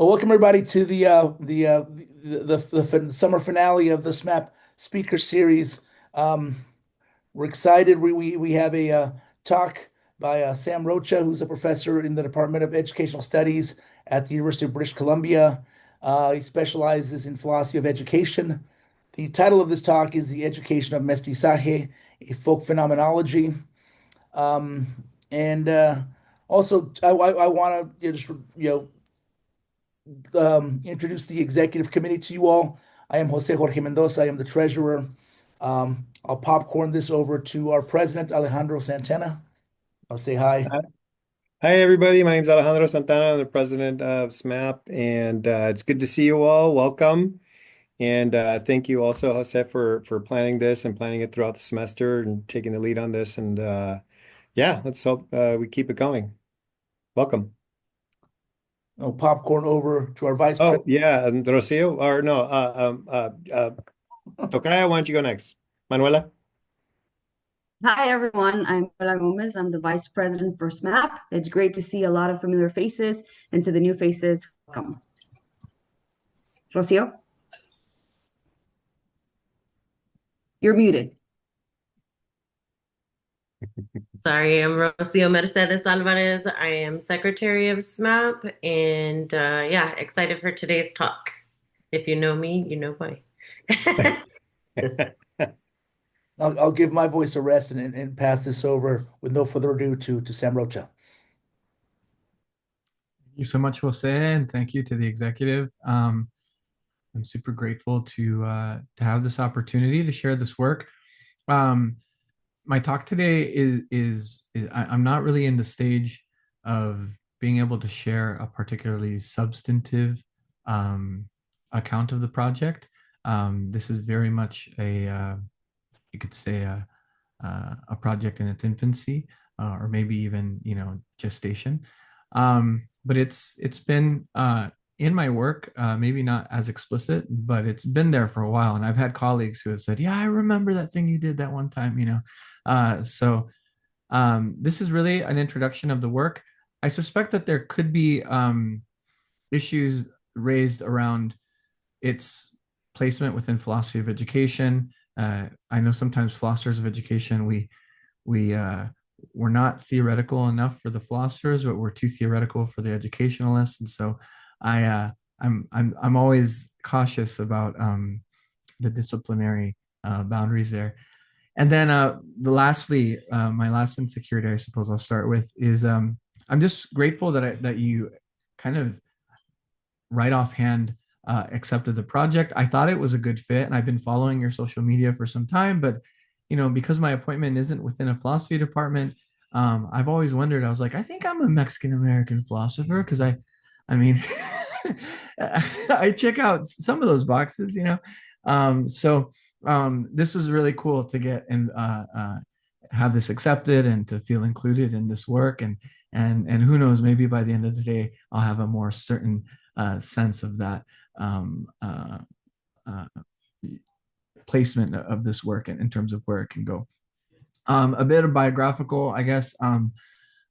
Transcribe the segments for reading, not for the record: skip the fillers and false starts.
Well, welcome everybody to the summer finale of the SMAP speaker series. Um, we're excited. We have a talk by Sam Rocha, who's a professor in the Department of Educational Studies at the University of British Columbia. He specializes in philosophy of education. The title of this talk is "The Education of Mestizaje: A Folk Phenomenology." And Also, I want to just introduce the executive committee to you all. I am Jose Jorge Mendoza. I am the treasurer. I'll popcorn this over to our president, Alejandro Santana. I'll say hi. Hi, everybody. My name is Alejandro Santana. I'm the president of SMAP, and it's good to see you all. Welcome. And thank you also, Jose, for planning this and planning it throughout the semester and taking the lead on this. And yeah, let's hope we keep it going. Welcome. I'll popcorn over to our vice Oh, president. yeah, and Rocio, or no, Tocaya, why don't you go next? Manuela? Hi, everyone. I'm Paula Gomez. I'm the Vice President for SMAP. It's great to see a lot of familiar faces, and to the new faces, welcome. Rocio, you're muted. Sorry, I'm Rocio Mercedes Alvarez. I am Secretary of SMAP, and yeah, excited for today's talk. If you know me, you know why. I'll give my voice a rest and pass this over with no further ado to Sam Rocha. Thank you so much, Jose, and thank you to the executive. I'm super grateful to have this opportunity to share this work. Um, my talk today I'm not really in the stage of being able to share a particularly substantive account of the project. This is very much you could say a project in its infancy, or maybe even gestation. But it's been in my work, maybe not as explicit, but it's been there for a while. And I've had colleagues who have said, "Yeah, I remember that thing you did that one time." This is really an introduction of the work. I suspect that there could be issues raised around its placement within philosophy of education. I know sometimes philosophers of education, we're not theoretical enough for the philosophers, but we're too theoretical for the educationalists. And so I'm always cautious about the disciplinary boundaries there. And then lastly, my last insecurity, I suppose I'll start with, is I'm just grateful that you kind of right offhand accepted the project. I thought it was a good fit, and I've been following your social media for some time, but because my appointment isn't within a philosophy department, I've always wondered. I was like, I think I'm a Mexican American philosopher because I mean, I check out some of those boxes, this was really cool to get and have this accepted and to feel included in this work, and who knows, maybe by the end of the day, I'll have a more certain sense of that uh, placement of this work in terms of where it can go. A bit of biographical, I guess.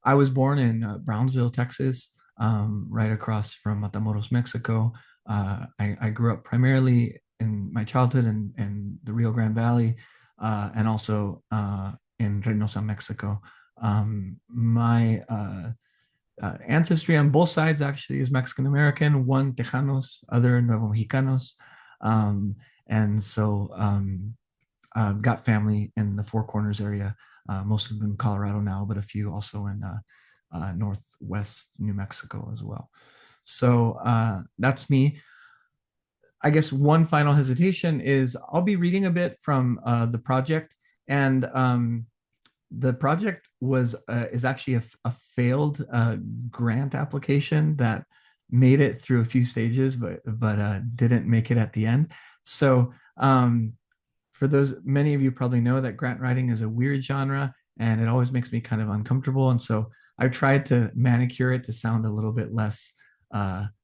I was born in Brownsville, Texas, right across from Matamoros, Mexico. I grew up primarily in my childhood in the Rio Grande Valley, and also in Reynosa, Mexico. My ancestry on both sides actually is Mexican American, one Tejanos, other Nuevo Mexicanos. And so I've got family in the Four Corners area, most of them in Colorado now, but a few also in Northwest New Mexico as well. So that's me. I guess one final hesitation is I'll be reading a bit from the project, and the project is actually a failed grant application that made it through a few stages, but didn't make it at the end. So for those, many of you probably know that grant writing is a weird genre, and it always makes me kind of uncomfortable. And so I've tried to manicure it to sound a little bit less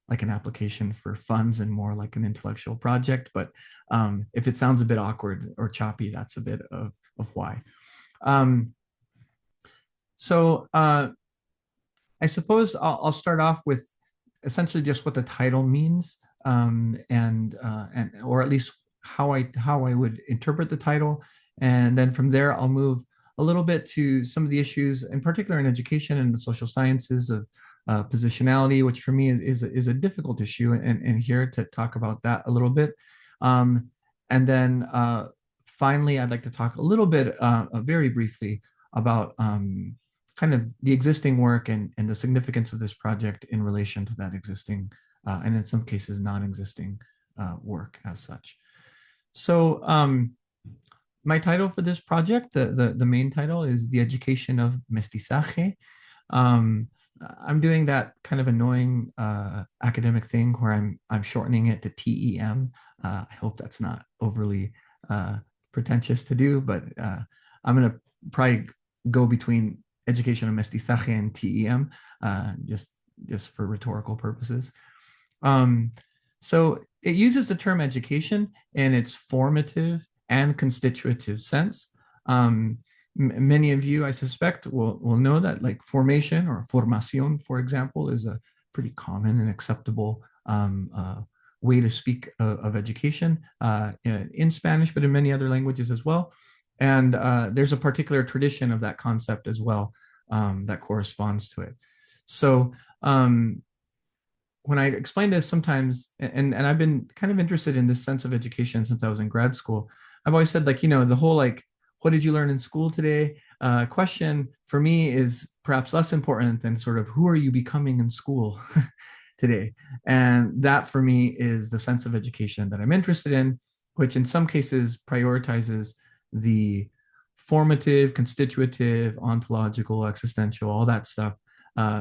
like an application for funds and more like an intellectual project. But if it sounds a bit awkward or choppy, that's a bit of why. So I suppose I'll start off with essentially just what the title means, and or at least how I would interpret the title, and then from there I'll move a little bit to some of the issues, in particular in education and the social sciences of positionality, which for me is a difficult issue, and here to talk about that a little bit. And then finally, I'd like to talk a little bit, very briefly, about kind of the existing work and the significance of this project in relation to that existing, and in some cases non-existing work as such. So my title for this project, the main title, is The Education of Mestizaje. I'm doing that kind of annoying academic thing where I'm shortening it to TEM. I hope that's not overly pretentious to do, but I'm going to probably go between Education of Mestizaje and TEM, just for rhetorical purposes. So it uses the term education in its formative and constitutive sense. Many of you, I suspect, will know that, like, formation or formación, for example, is a pretty common and acceptable way to speak of education in Spanish, but in many other languages as well. And there's a particular tradition of that concept as well that corresponds to it. So when I explain this sometimes, and I've been kind of interested in this sense of education since I was in grad school, I've always said, like, the whole, like, what did you learn in school today question for me is perhaps less important than sort of who are you becoming in school today. And that for me is the sense of education that I'm interested in, which in some cases prioritizes the formative, constitutive, ontological, existential, all that stuff,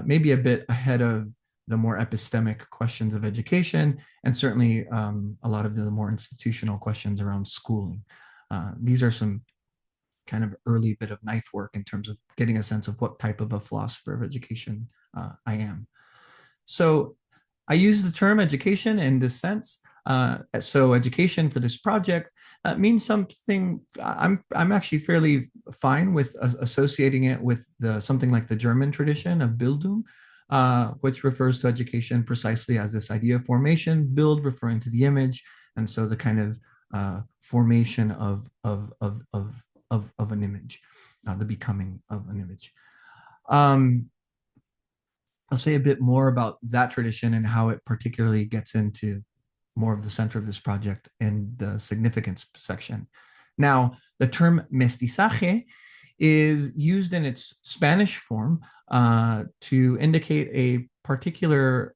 maybe a bit ahead of the more epistemic questions of education, and certainly a lot of the more institutional questions around schooling. These are some kind of early bit of knife work in terms of getting a sense of what type of a philosopher of education I am. So I use the term education in this sense. So education for this project means something. I'm actually fairly fine with associating it with something like the German tradition of Bildung, which refers to education precisely as this idea of formation, Bild referring to the image, and so the kind of formation of an image, the becoming of an image. I'll say a bit more about that tradition and how it particularly gets into more of the center of this project in the significance section. Now, the term mestizaje is used in its Spanish form to indicate a particular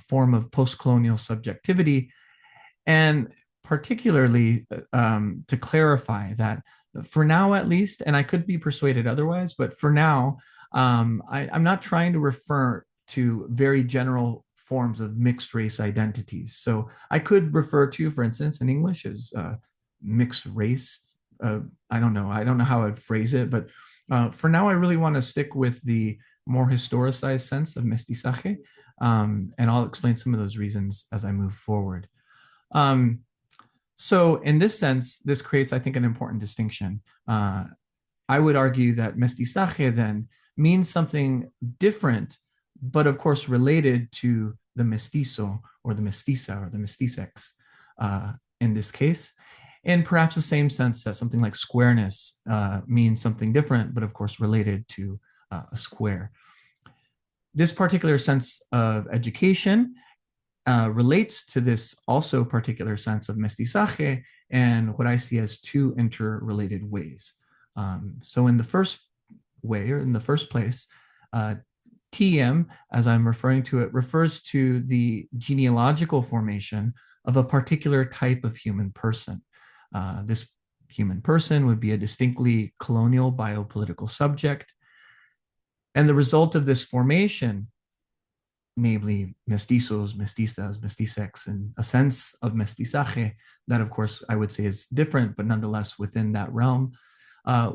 form of postcolonial subjectivity, and particularly to clarify that for now, at least, and I could be persuaded otherwise, but for now, I'm not trying to refer to very general forms of mixed race identities. So I could refer to, for instance, in English as mixed race. I don't know how I'd phrase it, but for now, I really want to stick with the more historicized sense of mestizaje, and I'll explain some of those reasons as I move forward. So in this sense, this creates, I think, an important distinction. I would argue that mestizaje then means something different, but of course related to the mestizo or the mestiza or the mestizex in this case, in perhaps the same sense that something like squareness means something different, but of course related to a square. This particular sense of education relates to this also particular sense of mestizaje and what I see as two interrelated ways. So in the first way, or in the first place, TM, as I'm referring to it, refers to the genealogical formation of a particular type of human person. This human person would be a distinctly colonial biopolitical subject. And the result of this formation, namely mestizos, mestizas, mestizex, and a sense of mestizaje, that of course I would say is different, but nonetheless within that realm,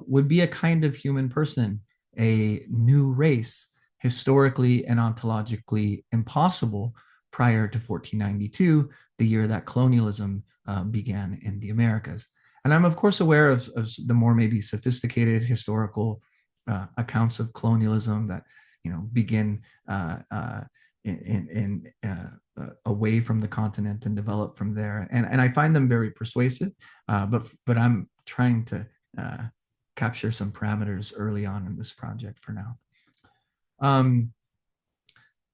would be a kind of human person, a new race, historically and ontologically impossible prior to 1492, the year that colonialism began in the Americas. And I'm of course aware of the more maybe sophisticated historical accounts of colonialism that begin away from the continent and develop from there. And I find them very persuasive, but I'm trying to capture some parameters early on in this project for now.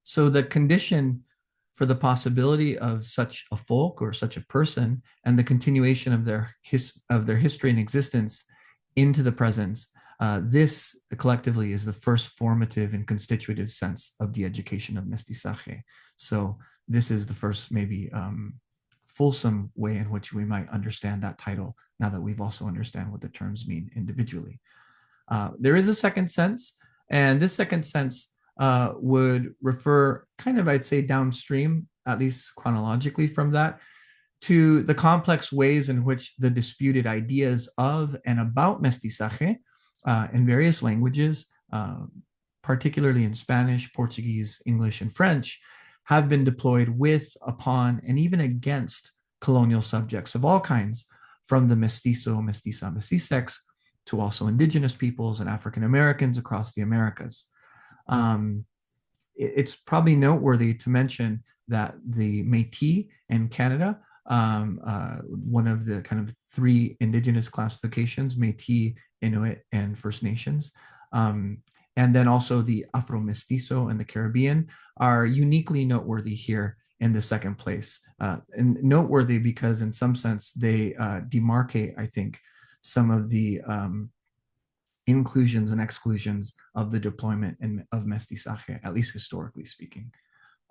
So the condition for the possibility of such a folk or such a person and the continuation of their history and existence into the present, this collectively is the first formative and constitutive sense of the education of Mestizaje. So this is the first maybe fulsome way in which we might understand that title, now that we've also understand what the terms mean individually. There is a second sense, and this second sense would refer kind of, I'd say, downstream, at least chronologically from that, to the complex ways in which the disputed ideas of and about Mestizaje in various languages, particularly in Spanish, Portuguese, English, and French, have been deployed with, upon, and even against colonial subjects of all kinds, from the mestizo, mestiza, mestizex, to also indigenous peoples and African Americans across the Americas. It's probably noteworthy to mention that the Métis in Canada, one of the kind of three indigenous classifications, Métis, Inuit, and First Nations, and then also the Afro-Mestizo in the Caribbean, are uniquely noteworthy here in the second place. And noteworthy because in some sense they demarcate, I think, some of the inclusions and exclusions of the deployment of Mestizaje, at least historically speaking.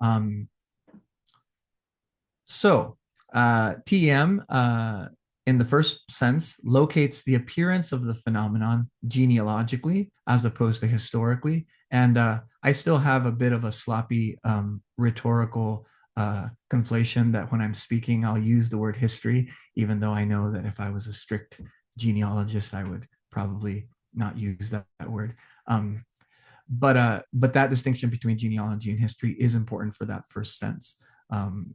TEM, in the first sense, locates the appearance of the phenomenon genealogically as opposed to historically. And I still have a bit of a sloppy rhetorical conflation that when I'm speaking, I'll use the word history, even though I know that if I was a strict genealogist, I would probably not use that word. But that distinction between genealogy and history is important for that first sense,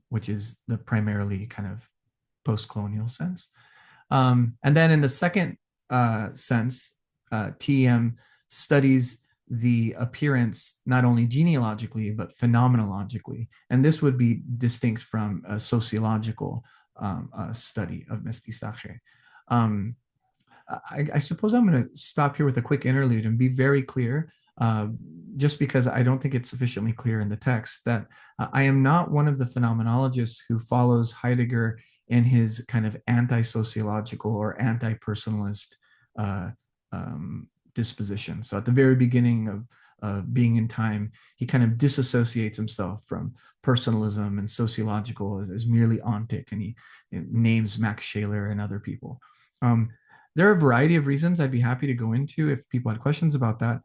which is the primarily kind of postcolonial sense. And then in the second sense, TEM studies the appearance not only genealogically, but phenomenologically. And this would be distinct from a sociological study of Mestizaje. I suppose I'm going to stop here with a quick interlude and be very clear, just because I don't think it's sufficiently clear in the text, that I am not one of the phenomenologists who follows Heidegger in his kind of anti-sociological or anti-personalist disposition. So at the very beginning of Being in Time, he kind of disassociates himself from personalism and sociological as merely ontic, and he names Max Scheler and other people. There are a variety of reasons I'd be happy to go into if people had questions about that.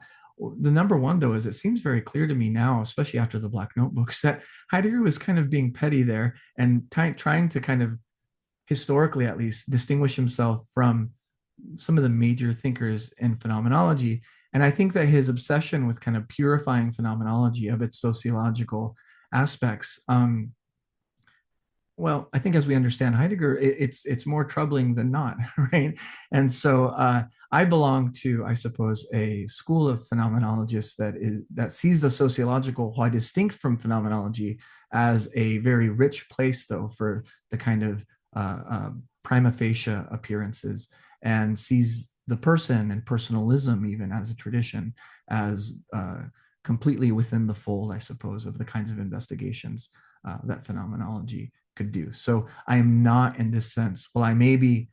The number one, though, is it seems very clear to me now, especially after the Black Notebooks, that Heidegger was kind of being petty there and trying to kind of, historically at least, distinguish himself from some of the major thinkers in phenomenology. And I think that his obsession with kind of purifying phenomenology of its sociological aspects, well, I think as we understand Heidegger, it's more troubling than not, right? And so I belong to, I suppose, a school of phenomenologists that sees the sociological, while distinct from phenomenology, as a very rich place, though, for the kind of prima facie appearances, and sees the person and personalism even as a tradition as completely within the fold, I suppose, of the kinds of investigations that phenomenology could do. So I am not, in this sense, while I may be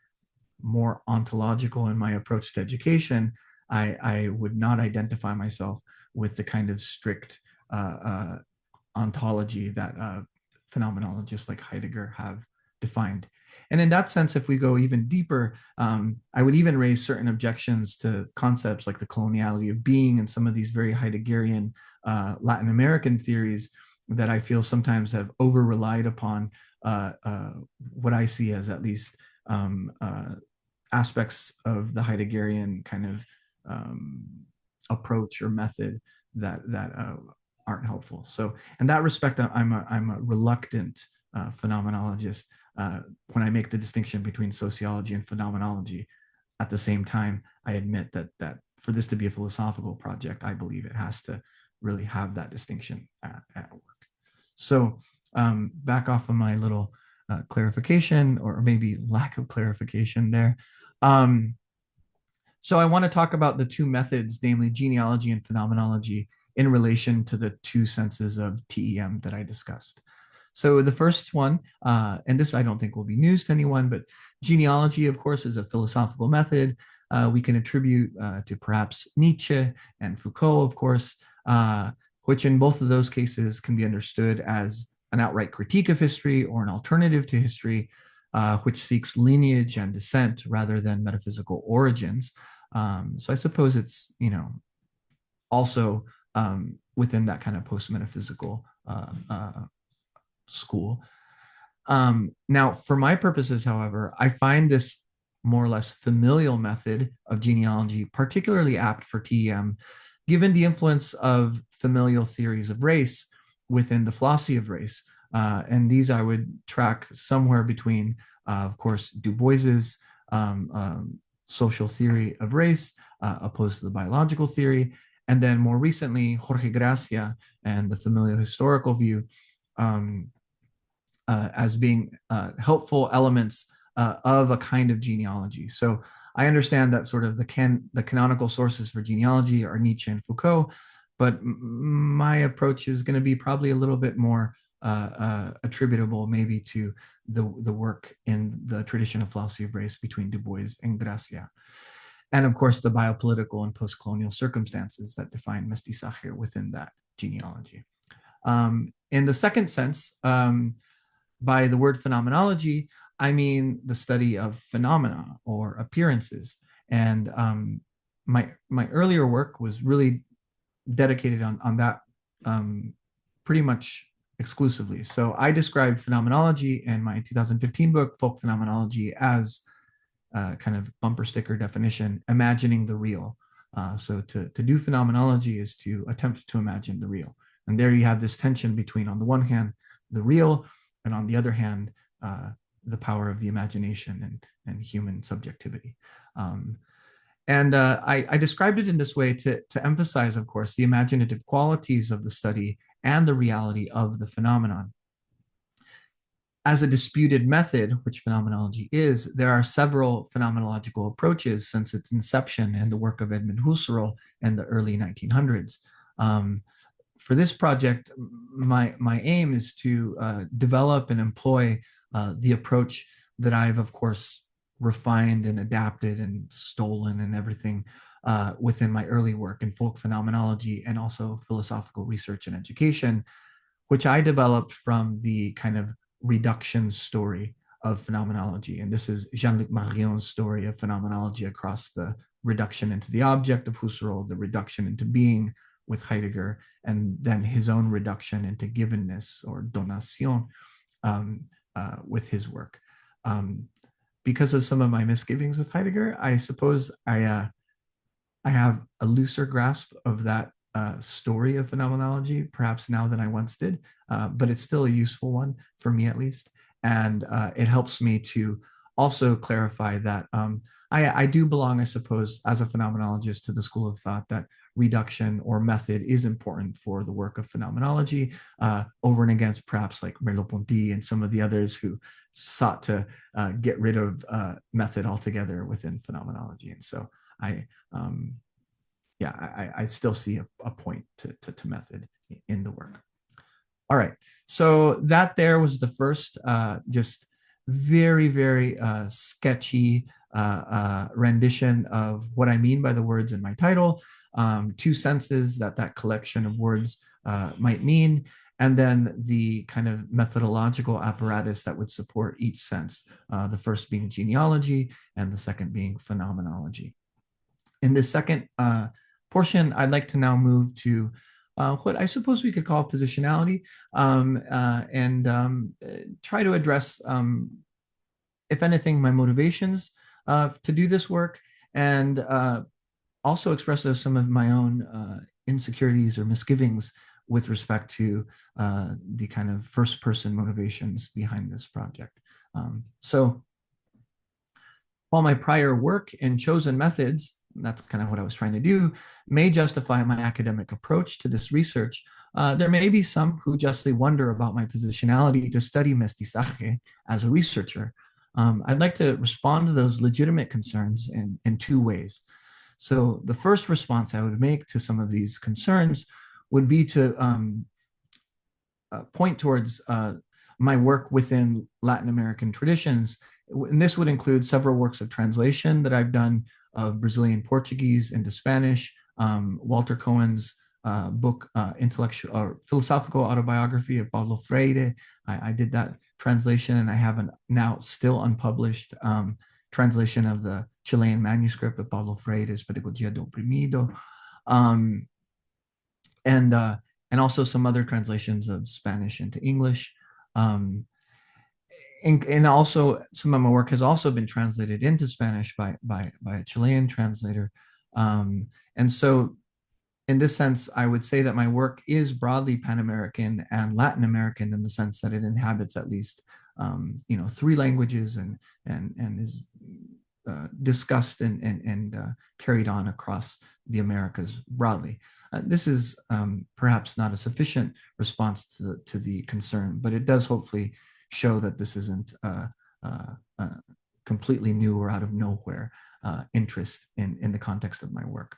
more ontological in my approach to education, I would not identify myself with the kind of strict ontology that phenomenologists like Heidegger have defined. And in that sense, if we go even deeper, I would even raise certain objections to concepts like the coloniality of being and some of these very Heideggerian Latin American theories that I feel sometimes have over-relied upon what I see as at least aspects of the Heideggerian kind of approach or method that aren't helpful. So in that respect, I'm a reluctant phenomenologist when I make the distinction between sociology and phenomenology. At the same time, I admit that for this to be a philosophical project, I believe it has to really have that distinction at work. So back off of my little clarification, or maybe lack of clarification there. So I want to talk about the two methods, namely genealogy and phenomenology, in relation to the two senses of TEM that I discussed. So the first one, and this I don't think will be news to anyone, but genealogy, of course, is a philosophical method we can attribute to perhaps Nietzsche and Foucault, of course, which in both of those cases can be understood as an outright critique of history or an alternative to history, which seeks lineage and descent rather than metaphysical origins. So I suppose it's, also within that kind of post-metaphysical school. Now, for my purposes, however, I find this more or less familial method of genealogy particularly apt for TEM, given the influence of familial theories of race within the philosophy of race. And these I would track somewhere between, of course, Du Bois's social theory of race, opposed to the biological theory, and then more recently, Jorge Gracia and the familial historical view, as being helpful elements of a kind of genealogy. So I understand that sort of the canonical sources for genealogy are Nietzsche and Foucault, but my approach is going to be probably a little bit more attributable maybe to the work in the tradition of philosophy of race between Du Bois and Gracia. And of course, the biopolitical and postcolonial circumstances that define Mestizaje within that genealogy. In the second sense, by the word phenomenology, I mean the study of phenomena or appearances. And my earlier work was really dedicated on that pretty much exclusively. So I described phenomenology in my 2015 book, Folk Phenomenology, as kind of bumper sticker definition, imagining the real. So to do phenomenology is to attempt to imagine the real. And there you have this tension between, on the one hand, the real, and on the other hand, the power of the imagination and human subjectivity. I described it in this way to emphasize, of course, the imaginative qualities of the study and the reality of the phenomenon. As a disputed method, which phenomenology is, there are several phenomenological approaches since its inception in the work of Edmund Husserl in the early 1900s. For this project, my aim is to develop and employ the approach that I've, of course, refined and adapted and stolen and everything within my early work in folk phenomenology and also philosophical research and education, which I developed from the kind of reduction story of phenomenology. And this is Jean-Luc Marion's story of phenomenology across the reduction into the object of Husserl, the reduction into being with Heidegger, and then his own reduction into givenness or donation with his work. Because of some of my misgivings with Heidegger, I suppose I have a looser grasp of that story of phenomenology, perhaps now than I once did, but it's still a useful one for me at least. And it helps me to also clarify that I do belong, I suppose, as a phenomenologist to the school of thought that reduction or method is important for the work of phenomenology, over and against perhaps like Merleau-Ponty and some of the others who sought to get rid of method altogether within phenomenology. And so I still see a point to method in the work. All right, so that there was the first just very, very sketchy rendition of what I mean by the words in my title, two senses that collection of words might mean, and then the kind of methodological apparatus that would support each sense, the first being genealogy and the second being phenomenology. In this second portion, I'd like to now move to what I suppose we could call positionality, and try to address, if anything, my motivations to do this work, and also express some of my own insecurities or misgivings with respect to the kind of first-person motivations behind this project. So while my prior work and chosen methods, that's kind of what I was trying to do, may justify my academic approach to this research, there may be some who justly wonder about my positionality to study mestizaje as a researcher. I'd like to respond to those legitimate concerns in two ways. So the first response I would make to some of these concerns would be to point towards my work within Latin American traditions. And this would include several works of translation that I've done of Brazilian Portuguese into Spanish, Walter Cohen's book, intellectual or philosophical autobiography of Paulo Freire. I did that translation, and I have a now still unpublished translation of the Chilean manuscript of Paulo Freire's Pedagogia do Oprimido, and also some other translations of Spanish into English. And also some of my work has also been translated into Spanish by a Chilean translator. And so in this sense, I would say that my work is broadly Pan-American and Latin American in the sense that it inhabits at least, three languages and is discussed and carried on across the Americas broadly. This is perhaps not a sufficient response to the concern, but it does hopefully show that this isn't completely new or out of nowhere interest in the context of my work.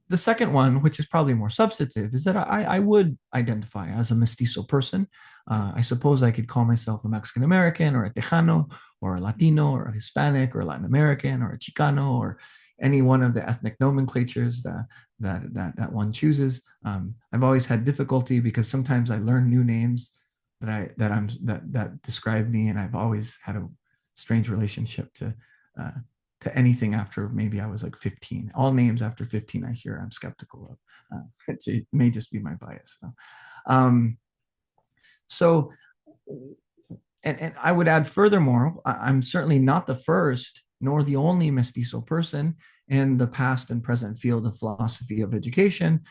The second one, which is probably more substantive, is that I would identify as a mestizo person. I suppose I could call myself a Mexican American or a Tejano or a Latino or a Hispanic or a Latin American or a Chicano or any one of the ethnic nomenclatures that one chooses. I've always had difficulty because sometimes I learn new names that describe me, and I've always had a strange relationship to anything after maybe I was like 15. All names after 15 I hear I'm skeptical of. It may just be my bias. So, and I would add furthermore, I'm certainly not the first nor the only mestizo person in the past and present field of philosophy of education.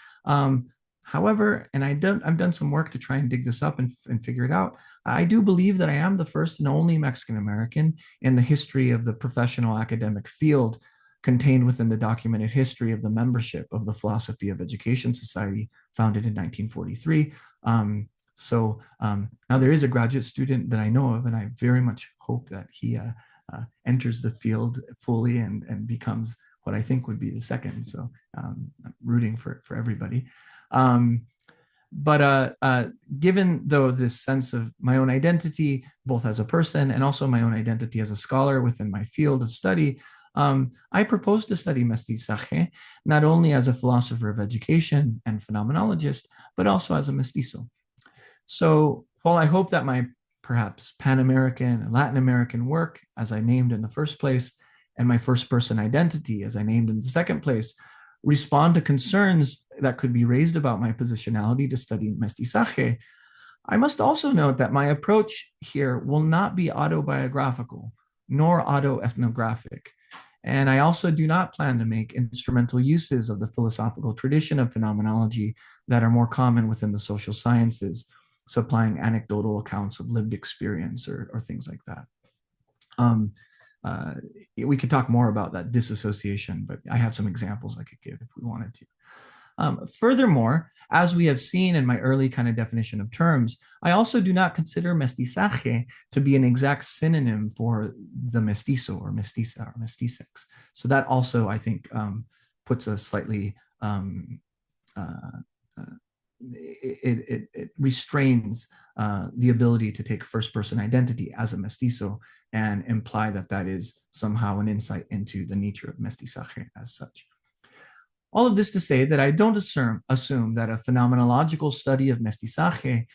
However, and I've done some work to try and dig this up and figure it out. I do believe that I am the first and only Mexican American in the history of the professional academic field contained within the documented history of the membership of the Philosophy of Education Society, founded in 1943. Now there is a graduate student that I know of, and I very much hope that he enters the field fully and becomes what I think would be the second. So I'm rooting for everybody. Given though this sense of my own identity, both as a person and also my own identity as a scholar within my field of study, I propose to study mestizaje, not only as a philosopher of education and phenomenologist, but also as a mestizo. So while I hope that my perhaps Pan-American and Latin American work, as I named in the first place, and my first person identity, as I named in the second place, respond to concerns that could be raised about my positionality to study mestizaje, I must also note that my approach here will not be autobiographical nor autoethnographic. And I also do not plan to make instrumental uses of the philosophical tradition of phenomenology that are more common within the social sciences, supplying anecdotal accounts of lived experience or things like that. We could talk more about that disassociation, but I have some examples I could give if we wanted to. Furthermore, as we have seen in my early kind of definition of terms, I also do not consider mestizaje to be an exact synonym for the mestizo or mestiza or mestizex. So that also, I think, puts a slightly, it restrains the ability to take first person identity as a mestizo and imply that that is somehow an insight into the nature of mestizaje as such. All of this to say that I don't assume that a phenomenological study of mestizaje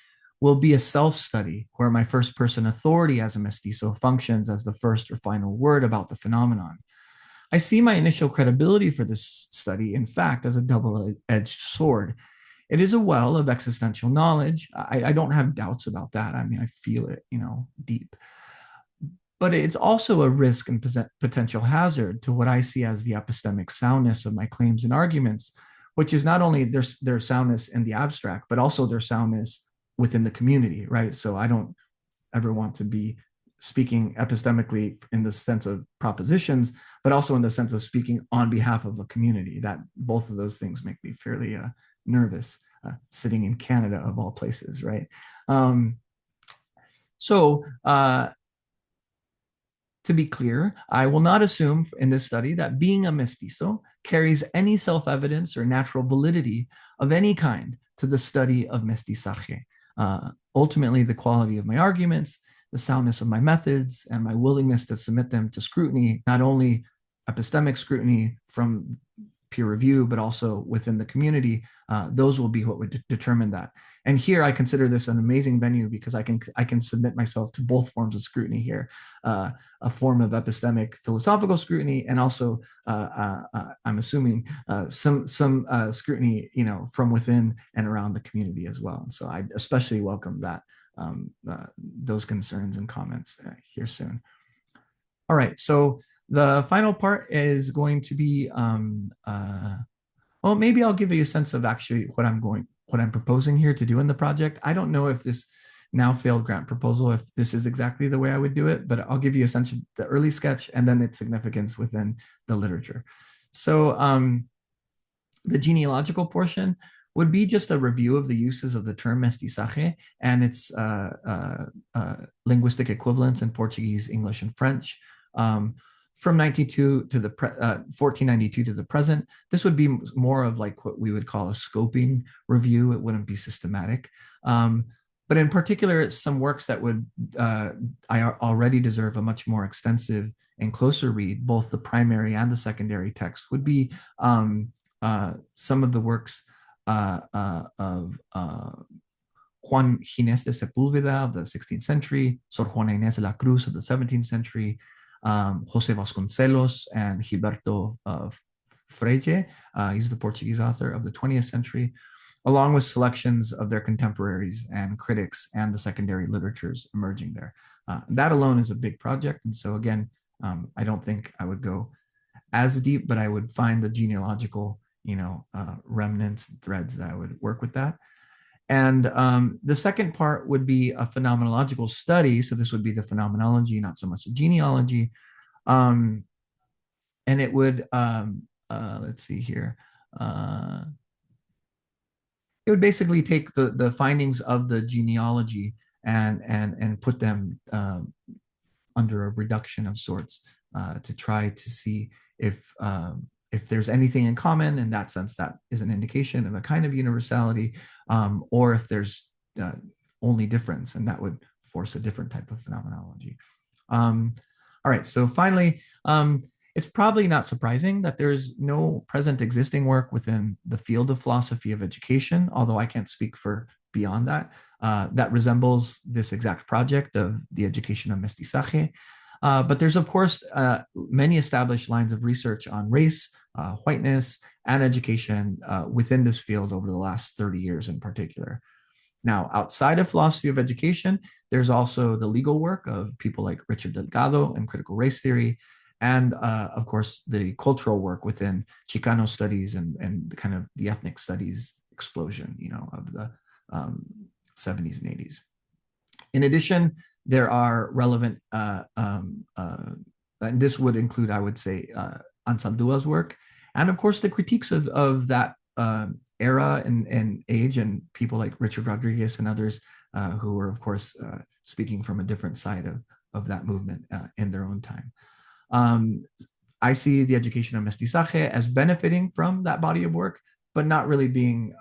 will be a self-study where my first person authority as a mestizo functions as the first or final word about the phenomenon. I see my initial credibility for this study, in fact, as a double-edged sword. It is a well of existential knowledge. I don't have doubts about that. I mean, I feel it, deep. But it's also a risk and potential hazard to what I see as the epistemic soundness of my claims and arguments, which is not only their soundness in the abstract, but also their soundness within the community, right? So I don't ever want to be speaking epistemically in the sense of propositions, but also in the sense of speaking on behalf of a community. That both of those things make me fairly nervous, sitting in Canada of all places, right? So to be clear, I will not assume in this study that being a mestizo carries any self-evidence or natural validity of any kind to the study of mestizaje. Ultimately, the quality of my arguments, the soundness of my methods, and my willingness to submit them to scrutiny, not only epistemic scrutiny from peer review, but also within the community, those will be what would determine that. And here I consider this an amazing venue because I can submit myself to both forms of scrutiny here, a form of epistemic philosophical scrutiny, and also I'm assuming some scrutiny, from within and around the community as well. And so I especially welcome that those concerns and comments here soon. All right, so the final part is going to be, well, maybe I'll give you a sense of actually what I'm proposing here to do in the project. I don't know if this now failed grant proposal, if this is exactly the way I would do it, but I'll give you a sense of the early sketch and then its significance within the literature. So the genealogical portion would be just a review of the uses of the term mestizaje and its linguistic equivalents in Portuguese, English, and French. From 1492 to the present. This would be more of like what we would call a scoping review. It wouldn't be systematic. But in particular, some works that would I already deserve a much more extensive and closer read, both the primary and the secondary text, would be some of the works of Juan Ginés de Sepúlveda of the 16th century, Sor Juana Inés de la Cruz of the 17th century, José Vasconcelos and Gilberto Frege, he's the Portuguese author of the 20th century, along with selections of their contemporaries and critics and the secondary literatures emerging there. That alone is a big project. And so again, I don't think I would go as deep, but I would find the genealogical, remnants and threads that I would work with that. And the second part would be a phenomenological study. So this would be the phenomenology, not so much the genealogy. And it would, let's see here. It would basically take the findings of the genealogy and put them under a reduction of sorts to try to see if there's anything in common. In that sense, that is an indication of a kind of universality, or if there's only difference, and that would force a different type of phenomenology. All right, so finally, it's probably not surprising that there's no present existing work within the field of philosophy of education, although I can't speak for beyond that, that resembles this exact project of the education of Mestizaje. But there's, of course, many established lines of research on race, whiteness, and education within this field over the last 30 years in particular. Now, outside of philosophy of education, there's also the legal work of people like Richard Delgado and critical race theory, and of course, the cultural work within Chicano studies and kind of the ethnic studies explosion, of the 70s and 80s. In addition, there are relevant, and this would include, I would say, Ansaldua's work, and of course, the critiques of that era and age, and people like Richard Rodriguez and others who were, of course, speaking from a different side of that movement in their own time. I see the education of Mestizaje as benefiting from that body of work, but not really being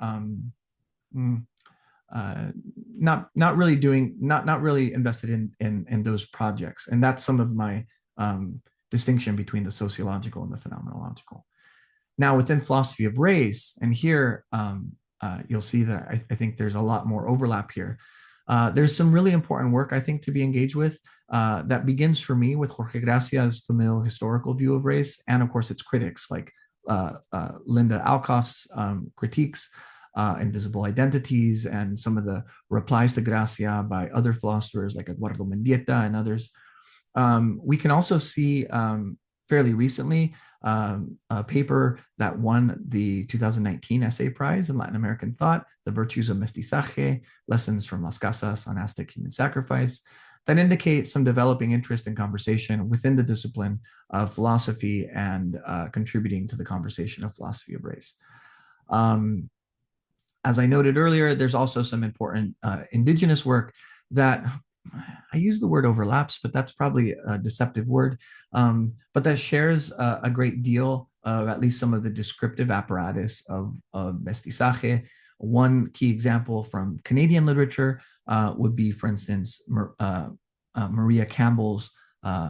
not really invested in those projects. And that's some of my distinction between the sociological and the phenomenological. Now, within philosophy of race, and here you'll see that I think there's a lot more overlap here. There's some really important work, I think, to be engaged with that begins for me with Jorge Gracia's familial historical view of race, and of course its critics like Linda Alcoff's critiques, Invisible Identities, and some of the replies to Gracia by other philosophers like Eduardo Mendieta and others. We can also see fairly recently a paper that won the 2019 Essay Prize in Latin American Thought, The Virtues of Mestizaje, Lessons from Las Casas on Aztec Human Sacrifice, that indicates some developing interest in conversation within the discipline of philosophy and contributing to the conversation of philosophy of race. as I noted earlier, there's also some important indigenous work that I use the word overlaps, but that's probably a deceptive word, but that shares a great deal of at least some of the descriptive apparatus of Mestizaje. One key example from Canadian literature would be, for instance, Maria Campbell's,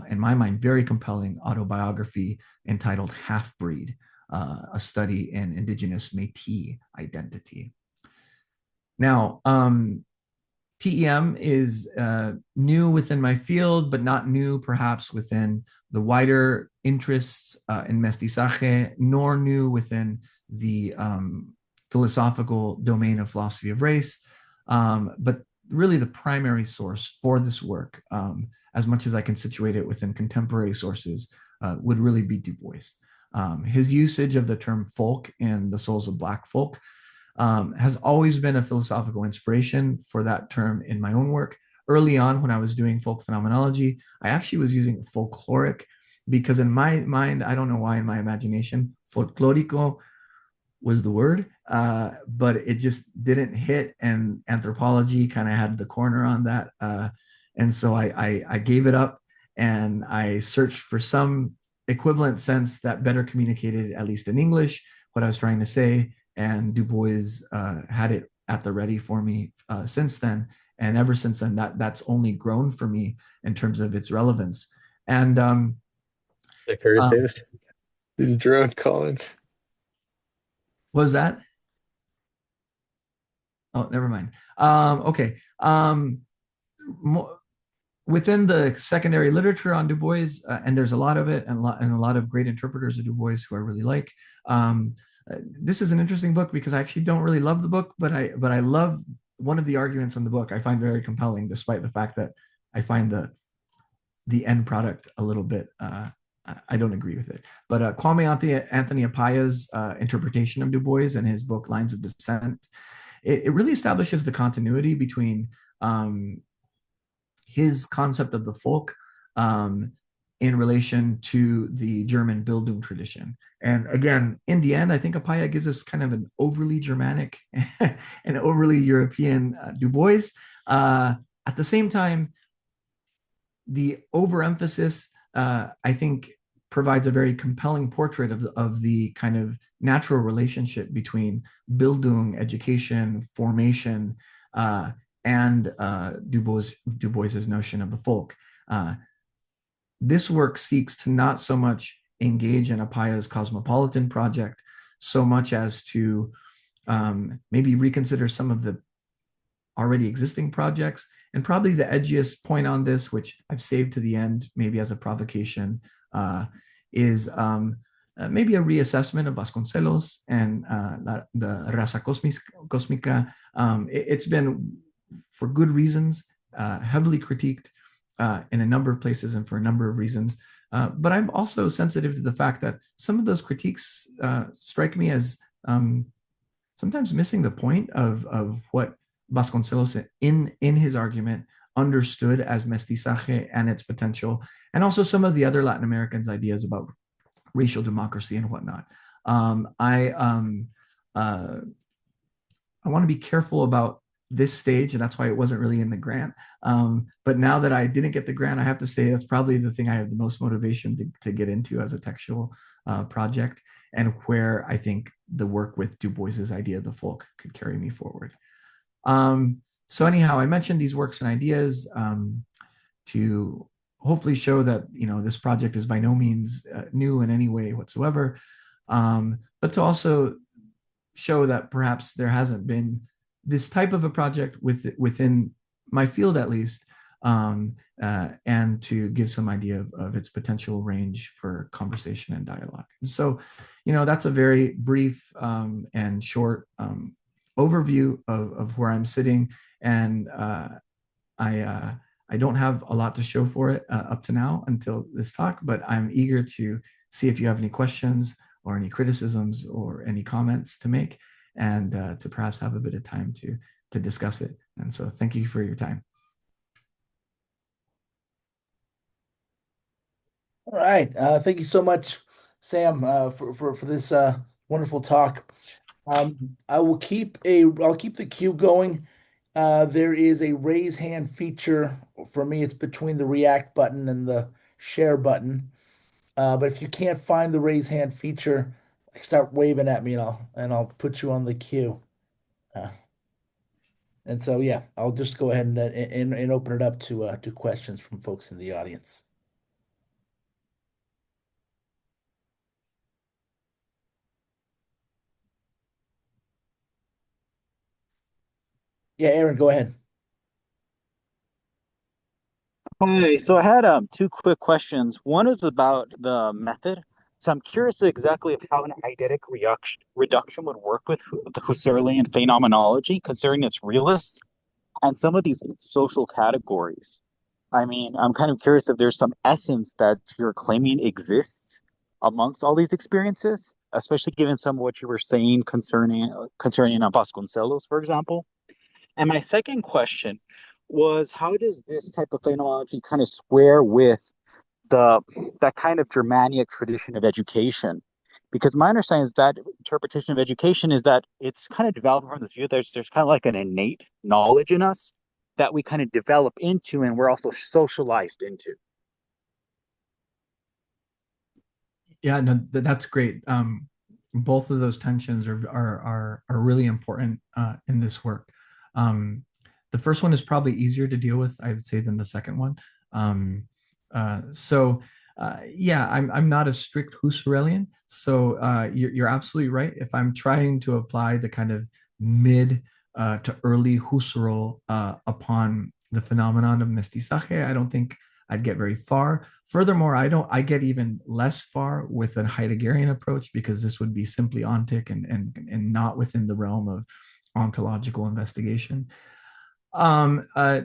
in my mind, very compelling autobiography entitled Half Breed, a study in Indigenous Métis identity. Now, TEM is new within my field, but not new perhaps within the wider interests in Mestizaje, nor new within the philosophical domain of philosophy of race. But really the primary source for this work, as much as I can situate it within contemporary sources, would really be Du Bois. His usage of the term folk in The Souls of Black Folk has always been a philosophical inspiration for that term in my own work. Early on, when I was doing folk phenomenology, I actually was using folkloric because in my mind, I don't know why in my imagination, folklorico was the word, but it just didn't hit, and anthropology kind of had the corner on that. And so I gave it up and I searched for some equivalent sense that better communicated, at least in English, what I was trying to say. And Du Bois had it at the ready for me since then. And ever since then, that's only grown for me in terms of its relevance. And Hey, Curtis, this is drone calling. what was that? Oh, never mind. Okay. Within the secondary literature on Du Bois, and there's a lot of it, and a lot of great interpreters of Du Bois who I really like. This is an interesting book because I actually don't really love the book, but I love one of the arguments in the book. I find very compelling, despite the fact that I find the end product a little bit. I don't agree with it. But Kwame Anthony Apaya's interpretation of Du Bois and his book Lines of Descent, it really establishes the continuity between his concept of the folk in relation to the German Bildung tradition. And again, in the end, I think Apaya gives us kind of an overly Germanic and overly European Du Bois. At the same time, the overemphasis, I think, provides a very compelling portrait of the kind of natural relationship between Bildung, education, formation, and Du Bois's notion of the folk. This work seeks to not so much engage in Apaya's cosmopolitan project, so much as to maybe reconsider some of the already existing projects. And probably the edgiest point on this, which I've saved to the end, maybe as a provocation, is maybe a reassessment of Vasconcelos and the Raza Cósmica. It's been, for good reasons, heavily critiqued in a number of places and for a number of reasons. But I'm also sensitive to the fact that some of those critiques strike me as sometimes missing the point of what Vasconcelos in his argument understood as mestizaje and its potential, and also some of the other Latin Americans' ideas about racial democracy and whatnot. I want to be careful about this stage, and that's why it wasn't really in the grant. But now that I didn't get the grant, I have to say that's probably the thing I have the most motivation to get into as a textual project, and where I think the work with Du Bois's idea of the folk could carry me forward. So anyhow, I mentioned these works and ideas to hopefully show that this project is by no means new in any way whatsoever, but to also show that perhaps there hasn't been this type of a project within my field at least, and to give some idea of its potential range for conversation and dialogue. And so, that's a very brief and short overview of where I'm sitting, and I don't have a lot to show for it up to now until this talk, but I'm eager to see if you have any questions or any criticisms or any comments to make, and to perhaps have a bit of time to discuss it. And so thank you for your time. All right. Thank you so much, Sam, for this wonderful talk. I'll keep the queue going. There is a raise hand feature. For me, it's between the react button and the share button. But if you can't find the raise hand feature, start waving at me and I'll put you on the queue. Uh, and so yeah, I'll just go ahead and open it up to questions from folks in the audience. Yeah, Aaron, go ahead. Hi, so I had two quick questions. One is about the method. So I'm curious exactly of how an reduction would work with the Husserlian phenomenology, considering it's realist and some of these social categories. I mean, I'm kind of curious if there's some essence that you're claiming exists amongst all these experiences, especially given some of what you were saying concerning Vasconcelos, for example. And my second question was, how does this type of phenomenology kind of square with the that kind of Germanic tradition of education? Because my understanding is that interpretation of education is that it's kind of developed from this view that there's kind of like an innate knowledge in us that we kind of develop into and we're also socialized into. Yeah, no, that's great. Both of those tensions are really important in this work. Um, the first one is probably easier to deal with, I would say, than the second one. Um, so yeah, I'm not a strict Husserlian, so you're absolutely right. If I'm trying to apply the kind of mid to early Husserl upon the phenomenon of Mestizaje, I don't think I'd get very far. Furthermore, I get even less far with a Heideggerian approach because this would be simply ontic and not within the realm of ontological investigation. Um, uh,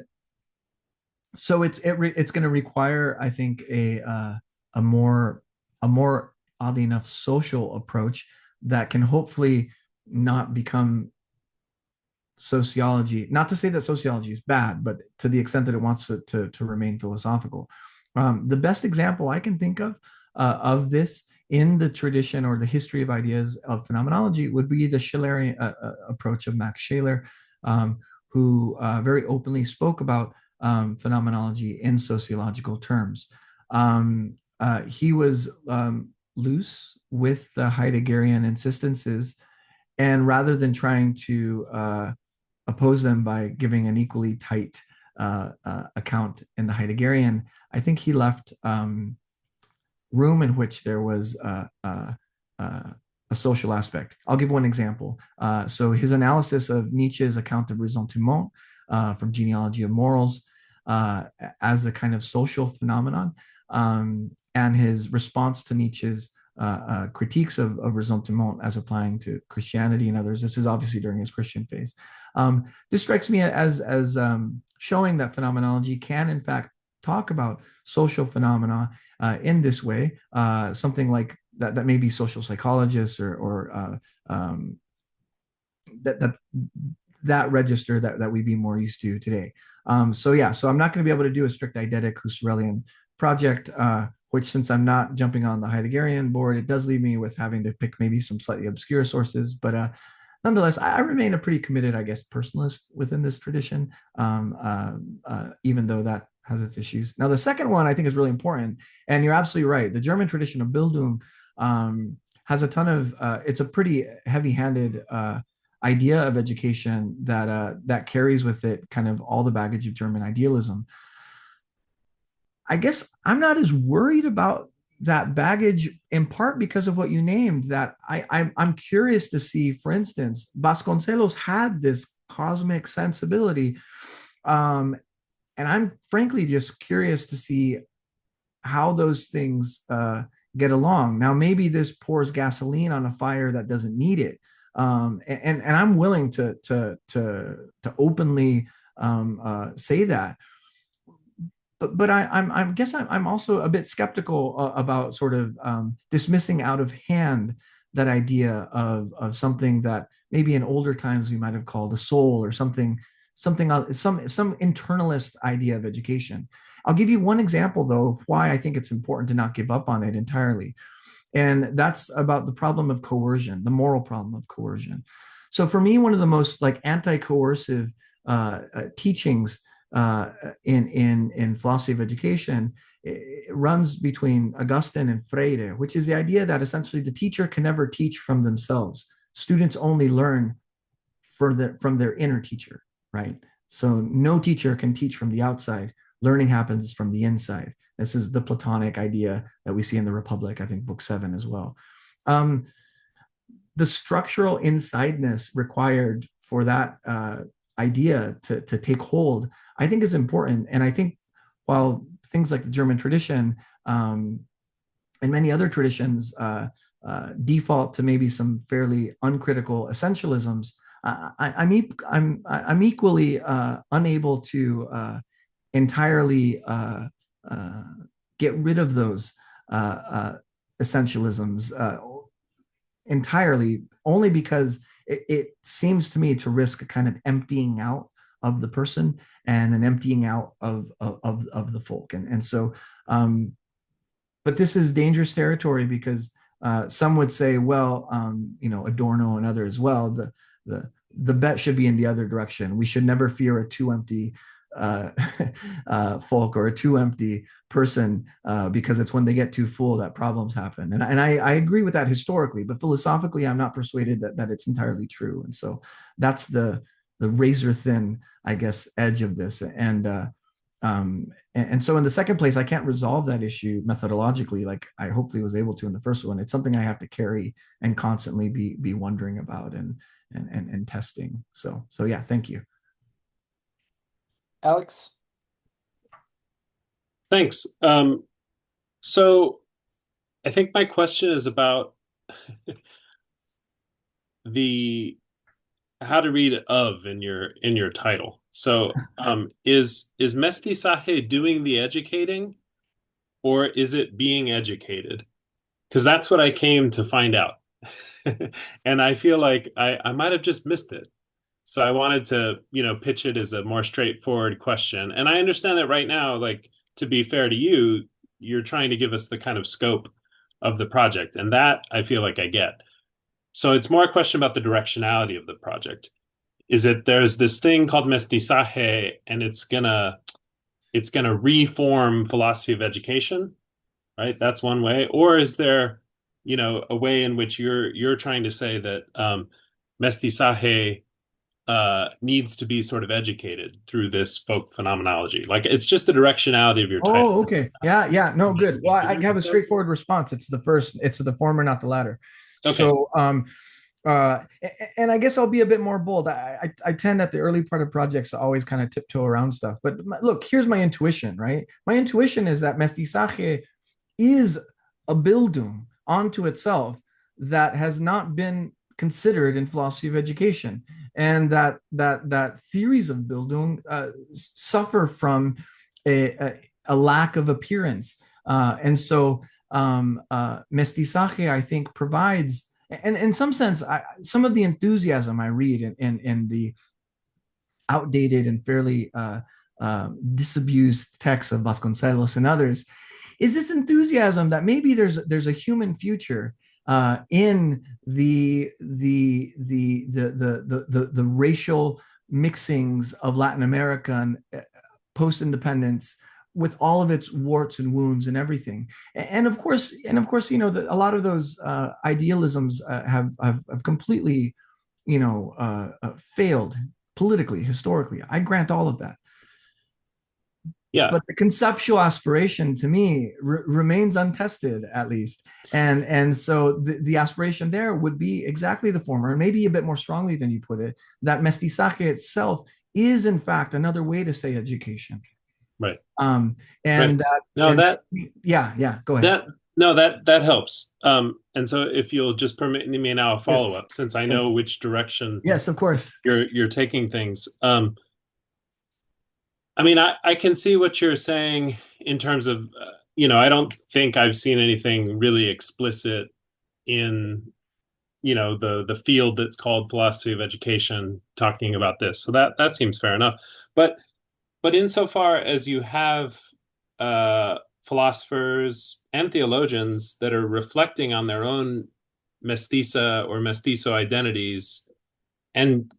so it's going to require, I think, a more a more oddly enough social approach that can hopefully not become sociology. Not to say that sociology is bad, but to the extent that it wants to remain philosophical. The best example I can think of this in the tradition or the history of ideas of phenomenology would be the Schillerian approach of Max Scheler, who very openly spoke about phenomenology in sociological terms. He was loose with the Heideggerian insistences, and rather than trying to oppose them by giving an equally tight account in the Heideggerian, I think he left room in which there was a social aspect. I'll give one example. So his analysis of Nietzsche's account of ressentiment from Genealogy of Morals as a kind of social phenomenon, and his response to Nietzsche's critiques of ressentiment as applying to Christianity and others. This is obviously during his Christian phase. This strikes me as showing that phenomenology can, in fact, talk about social phenomena in this way, something like that maybe social psychologists or that register that we'd be more used to today. So yeah, so I'm not going to be able to do a strict eidetic Husserlian project, which, since I'm not jumping on the Heideggerian board, it does leave me with having to pick maybe some slightly obscure sources. But nonetheless, I remain a pretty committed, I guess, personalist within this tradition, even though that has its issues. Now, the second one I think is really important, and you're absolutely right. The German tradition of Bildung has a ton of, it's a pretty heavy-handed idea of education that carries with it kind of all the baggage of German idealism. I guess I'm not as worried about that baggage, in part because of what you named. That I'm curious to see, for instance, Vasconcelos had this cosmic sensibility, and I'm frankly just curious to see how those things get along. Now, maybe this pours gasoline on a fire that doesn't need it, and I'm willing to openly say that. But I guess I'm also a bit skeptical about sort of dismissing out of hand that idea of something that maybe in older times we might have called a soul, or some internalist idea of education. I'll give you one example, though, of why I think it's important to not give up on it entirely. And that's about the problem of coercion, the moral problem of coercion. So for me, one of the most like anti-coercive teachings in philosophy of education, it runs between Augustine and Freire, which is the idea that essentially the teacher can never teach from themselves. Students only learn from their inner teacher, right? So no teacher can teach from the outside. Learning happens from the inside. This is the Platonic idea that we see in the Republic, I think book 7 as well. The structural insideness required for that idea to take hold, I think is important. And I think while things like the German tradition and many other traditions default to maybe some fairly uncritical essentialisms, I'm equally unable to entirely get rid of those essentialisms entirely, only because it seems to me to risk a kind of emptying out of the person and an emptying out of the folk. And so, but this is dangerous territory because some would say, well, Adorno and others, well, the bet should be in the other direction. We should never fear a too empty folk or a too empty person because it's when they get too full that problems happen. And I agree with that historically, but philosophically, I'm not persuaded that it's entirely true. And so that's the razor thin, I guess, edge of this. And so in the second place, I can't resolve that issue methodologically like I hopefully was able to in the first one. It's something I have to carry and constantly be wondering about and testing. So yeah, thank you. Alex? Thanks. So I think my question is about the how to read of in your title. So is Mestizaje doing the educating, or is it being educated? Because that's what I came to find out. And I feel like I might have just missed it. So I wanted to, pitch it as a more straightforward question. And I understand that right now, like, to be fair to you, you're trying to give us the kind of scope of the project. And that I feel like I get. So it's more a question about the directionality of the project. Is it there's this thing called Mestizaje, and it's gonna reform philosophy of education, right? That's one way. Or is there, a way in which you're trying to say that Mestizaje needs to be sort of educated through this folk phenomenology? Like, it's just the directionality of your title. Oh, okay. Yeah. No, good. Well, I have a straightforward response. It's the former, not the latter. Okay. So, and I guess I'll be a bit more bold. I tend at the early part of projects to always kind of tiptoe around stuff. But look, here's my intuition, right? My intuition is that Mestizaje is a Bildung onto itself that has not been considered in philosophy of education, and that theories of Bildung suffer from a lack of appearance, and so Mestizaje, I think, provides, and in some sense, some of the enthusiasm I read in the outdated and fairly disabused texts of Vasconcelos and others is this enthusiasm that maybe there's a human future in the racial mixings of Latin America and post-independence, with all of its warts and wounds and everything. And of course, a lot of those idealisms have completely, failed politically, historically. I grant all of that. Yeah. But the conceptual aspiration to me remains untested, at least. And so the aspiration there would be exactly the former, and maybe a bit more strongly than you put it, that Mestizaje itself is in fact another way to say education. Right. And right. Go ahead. That helps. And so if you'll just permit me now a follow-up, since I know which direction. Yes, of course. You're taking things. I mean, I can see what you're saying in terms of, I don't think I've seen anything really explicit in, the field that's called philosophy of education talking about this. So that seems fair enough. But insofar as you have philosophers and theologians that are reflecting on their own mestiza or mestizo identities and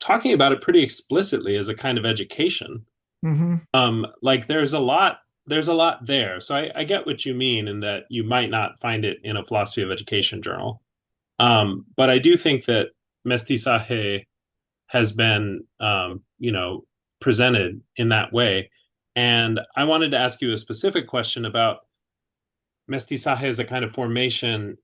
talking about it pretty explicitly as a kind of education. Mm-hmm. Like there's a lot there. So I get what you mean in that you might not find it in a philosophy of education journal. But I do think that mestizaje has been, presented in that way. And I wanted to ask you a specific question about mestizaje as a kind of formation.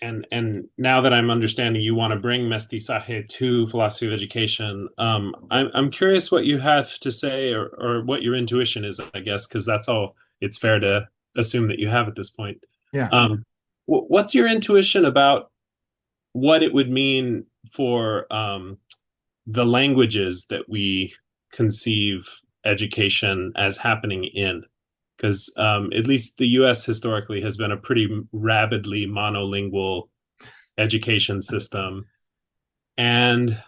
And now that I'm understanding you want to bring mestizaje to philosophy of education, I'm curious what you have to say or what your intuition is, I guess, because that's all it's fair to assume that you have at this point. Yeah. What's your intuition about what it would mean for the languages that we conceive education as happening in? Because at least the US historically has been a pretty rabidly monolingual education system. And,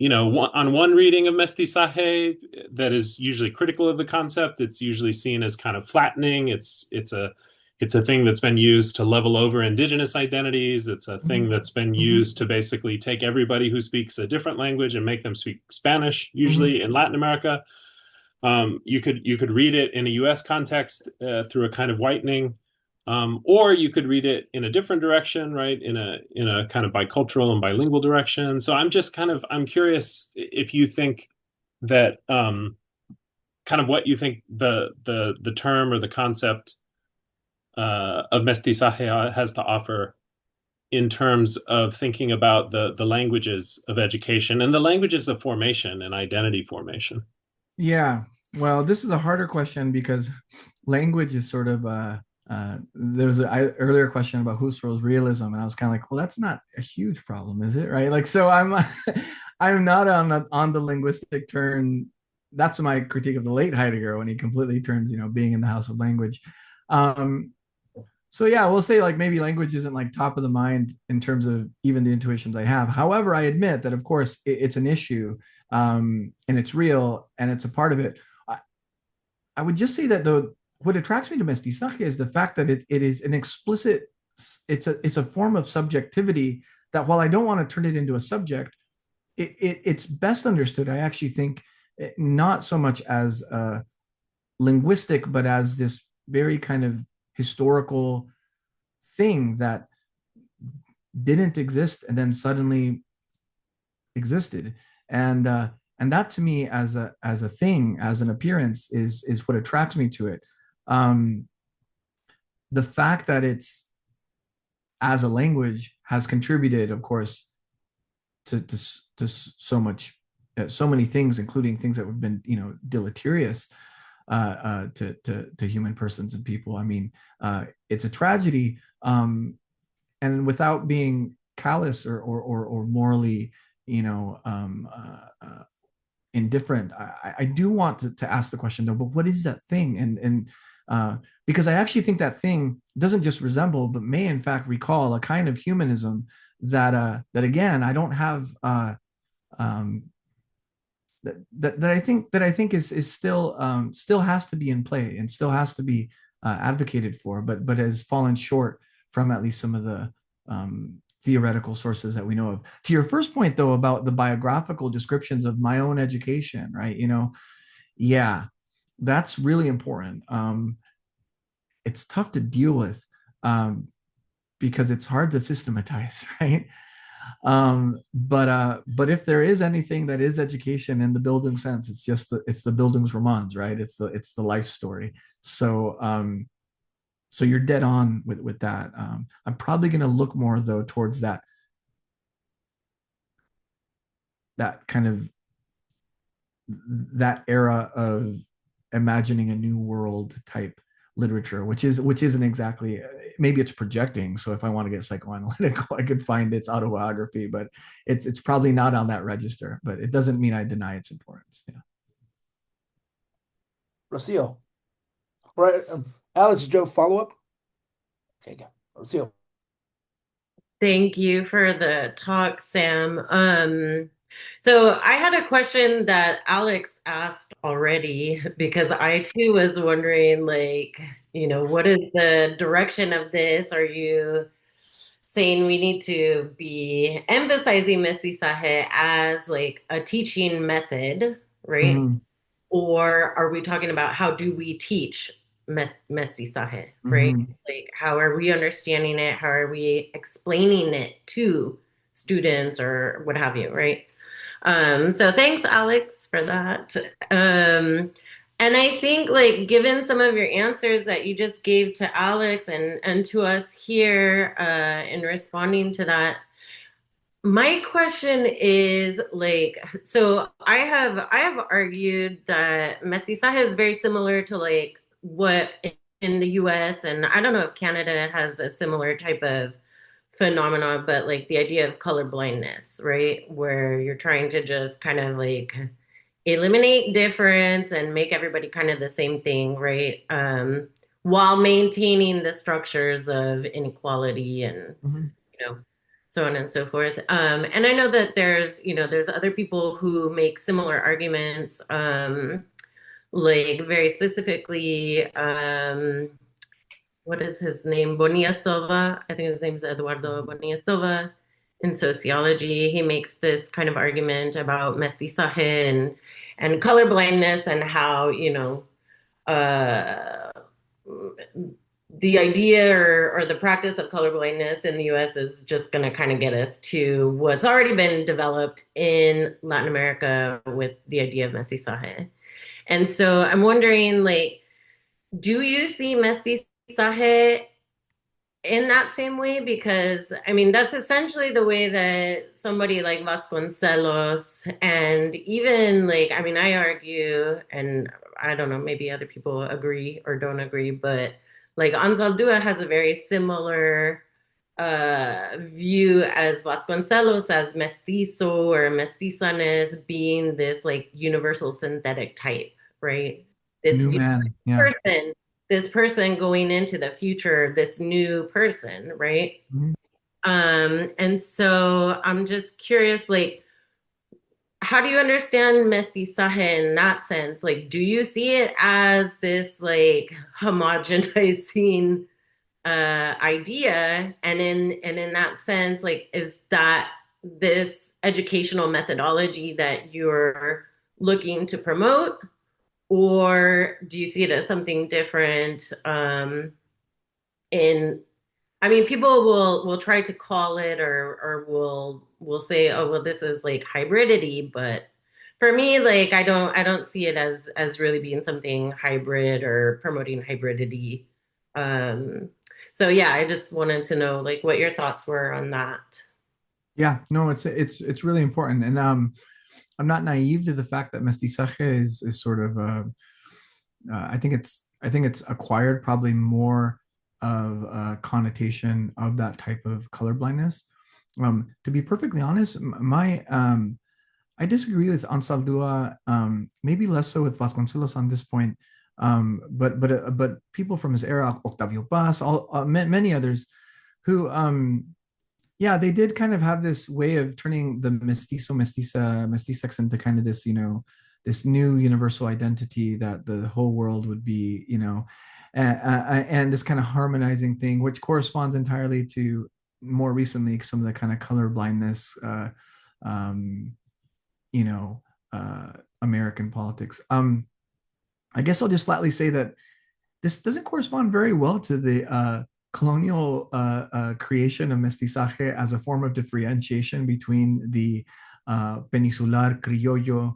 on one reading of Mestizaje that is usually critical of the concept, it's usually seen as kind of flattening. It's a thing that's been used to level over indigenous identities. It's a thing that's been used to basically take everybody who speaks a different language and make them speak Spanish, usually in Latin America. You could read it in a U.S. context through a kind of whitening, or you could read it in a different direction, right? In a kind of bicultural and bilingual direction. So I'm curious if you think that kind of what you think the term or the concept of mestizaje has to offer in terms of thinking about the languages of education and the languages of formation and identity formation. Yeah. Well, this is a harder question because language is sort of there was an earlier question about Husserl's realism, and I was kind of like, well, that's not a huge problem, is it? Right? Like, so I'm I'm not on the linguistic turn. That's my critique of the late Heidegger when he completely turns, being in the house of language. So yeah, we'll say like maybe language isn't like top of the mind in terms of even the intuitions I have. However, I admit that of course it's an issue, and it's real and it's a part of it. I would just say that what attracts me to mestizaje is the fact that it is an explicit, it's a form of subjectivity that while I don't want to turn it into a subject, it's best understood, I actually think, not so much as linguistic, but as this very kind of historical thing that didn't exist and then suddenly existed. And that to me as a thing, as an appearance, is what attracts me to it. The fact that it's as a language has contributed, of course, to so much, so many things, including things that have been deleterious to human persons and people. I mean, it's a tragedy, and without being callous or morally, indifferent, I do want to ask the question though, but what is that thing? And because I actually think that thing doesn't just resemble, but may in fact recall a kind of humanism that again I don't have that I think is still has to be in play and still has to be advocated for, but has fallen short from at least some of the theoretical sources that we know of. To your first point though about the biographical descriptions of my own education, right? Yeah, that's really important. It's tough to deal with because it's hard to systematize, right? But if there is anything that is education in the Bildung sense, it's the Bildungsromans, right? It's the life story. So you're dead on with that. I'm probably going to look more though towards that kind of that era of imagining a new world type literature, which isn't exactly, maybe it's projecting. So if I want to get psychoanalytical, I could find its autobiography, but it's probably not on that register. But it doesn't mean I deny its importance. Yeah. Rocio. Right. Alex, did you have a follow-up? Okay, go. Rocio. Thank you for the talk, Sam. So I had a question that Alex asked already because I too was wondering, like, what is the direction of this? Are you saying we need to be emphasizing mestizaje as like a teaching method, right? Mhm, Or are we talking about how do we teach mestizaje, right? mhm. Like, how are we understanding it? How are we explaining it to students or what have you, right? So thanks, Alex, for that. And I think, like, given some of your answers that you just gave to Alex and to us here, in responding to that, my question is like, so I have argued that mestizaje is very similar to like what in the US, and I don't know if Canada has a similar type of phenomenon, but like the idea of color blindness, right? Where you're trying to just kind of like eliminate difference and make everybody kind of the same thing, right? While maintaining the structures of inequality and Mhm. you know, so on and so forth. And I know that there's other people who make similar arguments, like very specifically, what is his name? Bonilla Silva. I think his name is Eduardo Bonilla Silva in sociology. He makes this kind of argument about mestizaje and color blindness and how, uh, the idea or the practice of colorblindness in the US is just going to kind of get us to what's already been developed in Latin America with the idea of mestizaje. And so I'm wondering, like, do you see mestizaje in that same way? Because I mean, that's essentially the way that somebody like Vasconcelos and even like, I mean, I argue, and I don't know, maybe other people agree or don't agree, but like Anzaldúa has a very similar view as Vasconcelos as mestizo or mestizanes being this like universal synthetic type, right? This New man. Yeah. person, this person going into the future, this new person, right? Mhm. And so I'm just curious, like, how do you understand mestizaje in that sense? Like, do you see it as this like homogenizing idea? And in that sense, like, is that this educational methodology that you're looking to promote? Or do you see it as something different? In I mean, people will try to call it or will say, oh well, this is like hybridity, but for me, like I don't see it as really being something hybrid or promoting hybridity. Um, so yeah, I just wanted to know like what your thoughts were on that. Yeah, no, it's really important, and I'm not naive to the fact that mestizaje is sort of I think it's acquired probably more of a connotation of that type of colorblindness. To be perfectly honest, my I disagree with Ansaldúa, maybe less so with Vasconcelos on this point, but people from his era, Octavio Paz, many others, who yeah, they did kind of have this way of turning the mestizex into kind of this, this new universal identity that the whole world would be, and this kind of harmonizing thing, which corresponds entirely to more recently some of the kind of color blindness, um, you know, American politics. I guess I'll just flatly say that this doesn't correspond very well to the colonial creation of mestizaje as a form of differentiation between the peninsular, criollo,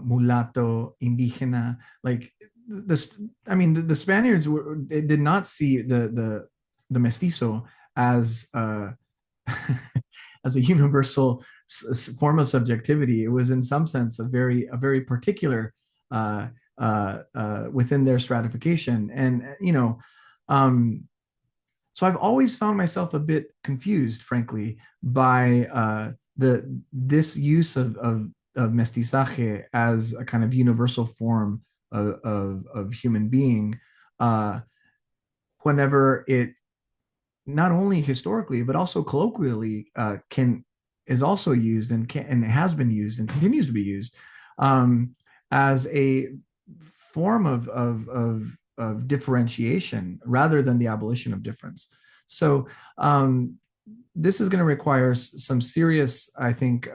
mulatto, indigena. Like this, I mean, the Spaniards they did not see the mestizo as as a universal form of subjectivity. It was in some sense a very particular within their stratification. And so I've always found myself a bit confused, frankly, by this use of mestizaje as a kind of universal form of human being, uh, whenever it not only historically but also colloquially can is also used and has been used and continues to be used, as a form of of differentiation rather than the abolition of difference. So this is going to require some serious, I think,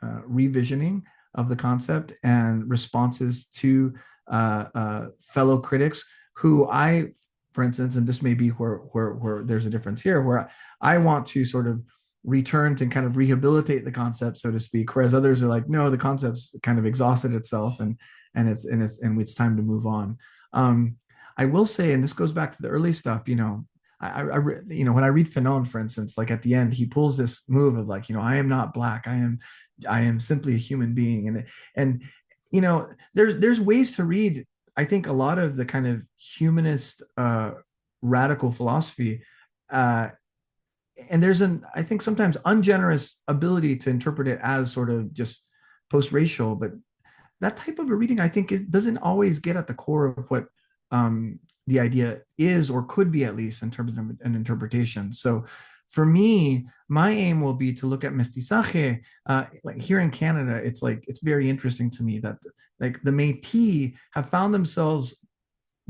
revisioning of the concept and responses to fellow critics who I, for instance, and this may be where there's a difference here, where I want to sort of return to kind of rehabilitate the concept, so to speak, whereas others are like, no, the concept's kind of exhausted itself and it's time to move on. I will say, and this goes back to the early stuff, you know, when I read Fanon, for instance, like at the end, he pulls this move of like, you know, I am not black. I am simply a human being. And, you know, there's ways to read, I think, a lot of the kind of humanist, radical philosophy, and there's I think sometimes ungenerous ability to interpret it as sort of just post-racial, but that type of a reading, I think, doesn't always get at the core of what the idea is, or could be, at least in terms of an interpretation. So for me, my aim will be to look at Mestizaje. Like here in Canada, it's very interesting to me that like the Métis have found themselves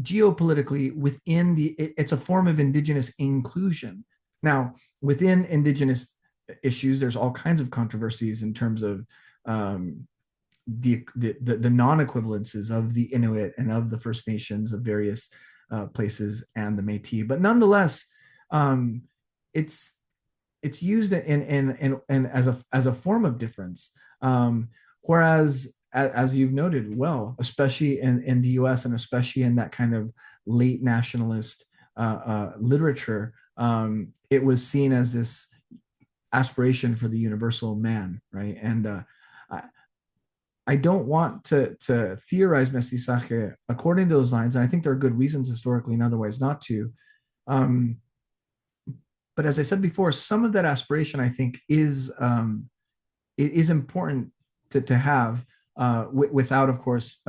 geopolitically within it's a form of indigenous inclusion. Now, within indigenous issues, there's all kinds of controversies in terms of the non-equivalences of the Inuit and of the First Nations of various places and the Métis, but nonetheless, it's used in as a form of difference. Whereas, as you've noted well, especially in the U.S. and especially in that kind of late nationalist literature, it was seen as this aspiration for the universal man, right? And I don't want to theorize Mestizaje according to those lines, and I think there are good reasons historically and otherwise not to. But as I said before, some of that aspiration, I think, is important to have, without, of course,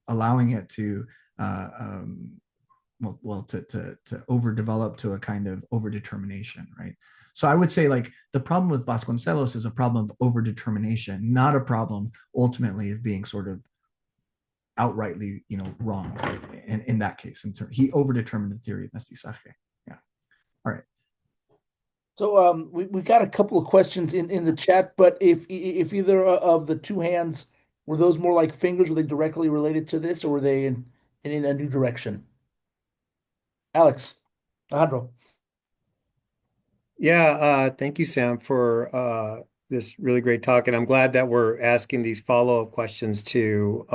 allowing it to to overdevelop to a kind of overdetermination, right? So I would say, like, the problem with Vasconcelos is a problem of overdetermination, not a problem ultimately of being sort of outrightly, you know, wrong. In that case, he overdetermined the theory of Mestizaje. Yeah. All right. So we got a couple of questions in the chat, but if either of the two hands, were those more like fingers? Were they directly related to this, or were they in a new direction? Alex, Alejandro. Yeah, thank you, Sam, for this really great talk. And I'm glad that we're asking these follow-up questions to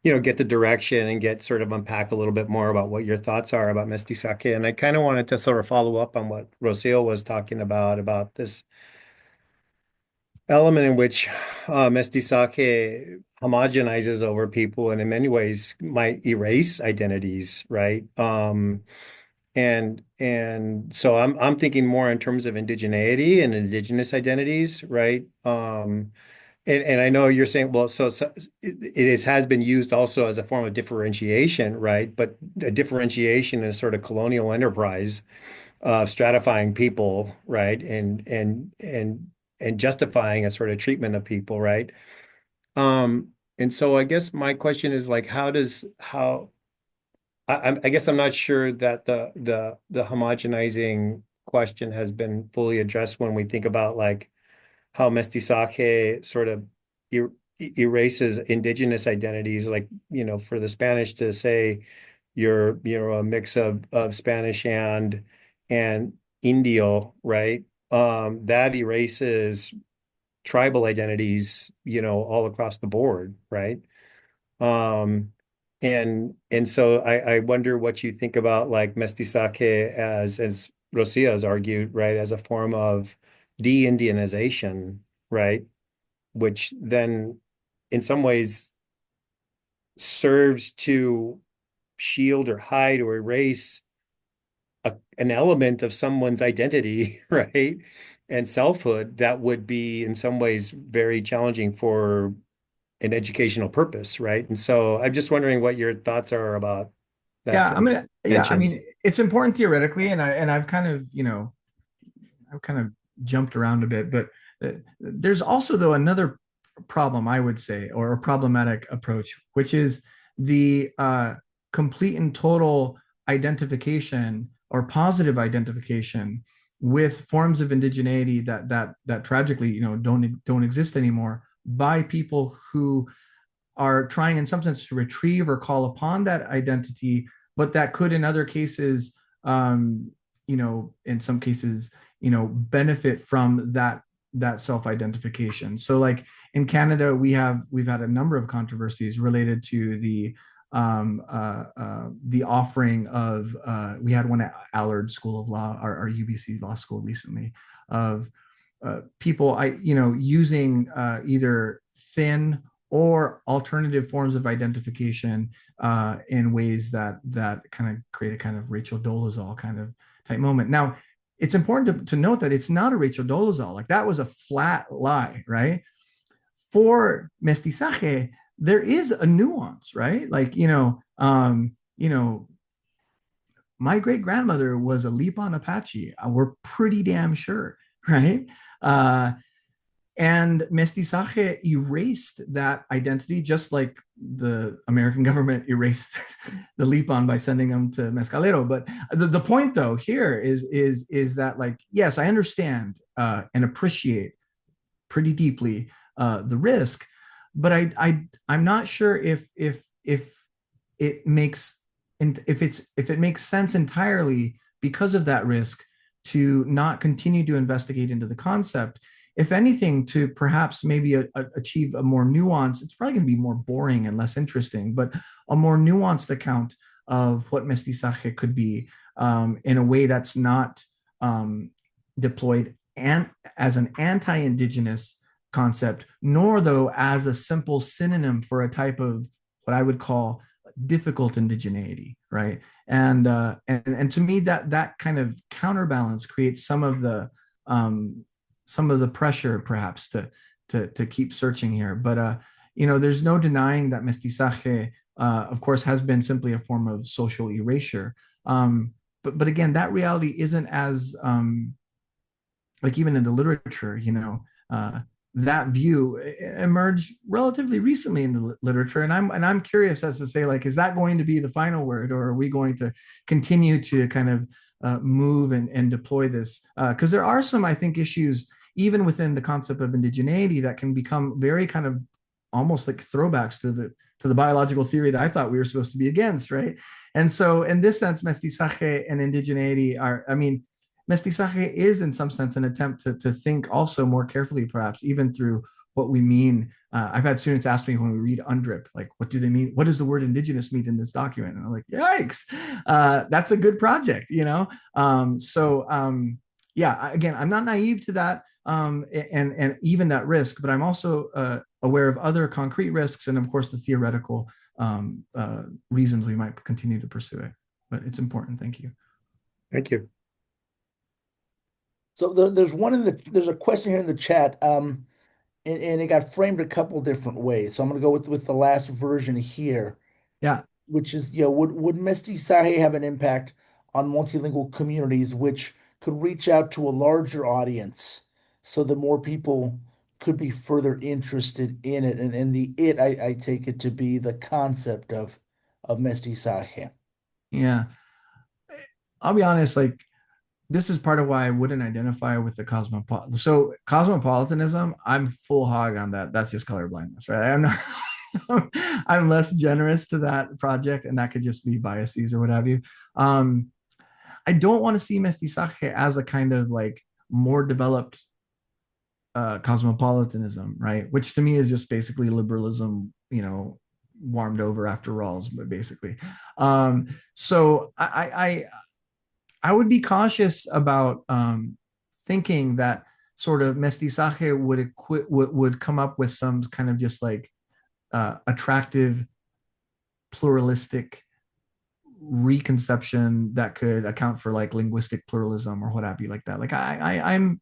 get the direction and get sort of unpack a little bit more about what your thoughts are about Mestizaje. And I kind of wanted to sort of follow up on what Rocio was talking about this element in which Mestizaje homogenizes over people and in many ways might erase identities, right? And so I'm thinking more in terms of indigeneity and indigenous identities, right? And I know you're saying, well, so has been used also as a form of differentiation, right? But a differentiation is sort of colonial enterprise of stratifying people, right? And justifying a sort of treatment of people, right? And so I guess my question is like, I guess I'm not sure that the homogenizing question has been fully addressed when we think about like how Mestizaje sort of erases indigenous identities, like, you know, for the Spanish to say you're a mix of Spanish and Indio, right? That erases tribal identities, you know, all across the board, right? And so I wonder what you think about like Mestizaje as Rocia has argued, right, as a form of de-Indianization, right, which then in some ways serves to shield or hide or erase an element of someone's identity, right, and selfhood that would be in some ways very challenging for an educational purpose, right? And so I'm just wondering what your thoughts are about that Yeah, sort of I tension. mean, it's important theoretically, and I've kind of, you know, I've kind of jumped around a bit, but there's also, though, another problem, I would say, or a problematic approach, which is the complete and total identification or positive identification with forms of indigeneity that tragically, don't exist anymore by people who are trying in some sense to retrieve or call upon that identity, but that could in other cases, in some cases, benefit from that self-identification. So like in Canada, we've had a number of controversies related to the offering of we had one at Allard School of Law, our UBC Law School recently, of people using either thin or alternative forms of identification in ways that kind of create a kind of Rachel Dolezal kind of type moment. Now, it's important to note that it's not a Rachel Dolezal. Like that was a flat lie, right? For Mestizaje, there is a nuance, right? Like, my great grandmother was a Lipan Apache. We're pretty damn sure, right? And Mestizaje erased that identity, just like the American government erased the Lipan by sending them to Mescalero. But the point, though, here is that, like, yes, I understand and appreciate pretty deeply the risk, but I'm not sure if it makes sense entirely because of that risk to not continue to investigate into the concept. If anything, to perhaps maybe achieve a more nuanced, it's probably going to be more boring and less interesting, but a more nuanced account of what mestizaje could be in a way that's not deployed as an anti-indigenous concept, nor though as a simple synonym for a type of what I would call difficult indigeneity, right? And to me, that kind of counterbalance creates some of the pressure, perhaps, to keep searching here. But there's no denying that mestizaje, of course, has been simply a form of social erasure. But again, that reality isn't as like even in the literature, that view emerged relatively recently in the literature, and I'm curious as to say, like, is that going to be the final word, or are we going to continue to kind of move and deploy this? Because there are some, I think, issues even within the concept of indigeneity that can become very kind of almost like throwbacks to the biological theory that I thought we were supposed to be against, right? And so in this sense, mestizaje and indigeneity mestizaje is in some sense an attempt to think also more carefully, perhaps even through what we mean. I've had students ask me when we read UNDRIP, like, what do they mean? What does the word indigenous mean in this document? And I'm like, yikes, that's a good project, yeah, again, I'm not naive to that and even that risk, but I'm also aware of other concrete risks and, of course, the theoretical reasons we might continue to pursue it. But it's important. Thank you. Thank you. So there's there's a question here in the chat, and it got framed a couple different ways. So I'm going to go with the last version here. Yeah. Which is, would mestizaje have an impact on multilingual communities, which could reach out to a larger audience, so that more people could be further interested in it? And I take it to be the concept of mestizaje. Yeah. I'll be honest, like, this is part of why I wouldn't identify with the cosmopolitan. So cosmopolitanism, I'm full hog on that. That's just color blindness, right? I'm not. I'm less generous to that project, and that could just be biases or what have you. I don't want to see mestizaje as a kind of like more developed cosmopolitanism, right? Which to me is just basically liberalism, warmed over after Rawls, but basically. So I would be cautious about thinking that sort of mestizaje would come up with some kind of just like attractive, pluralistic reconception that could account for like linguistic pluralism or what have you, like that. Like I'm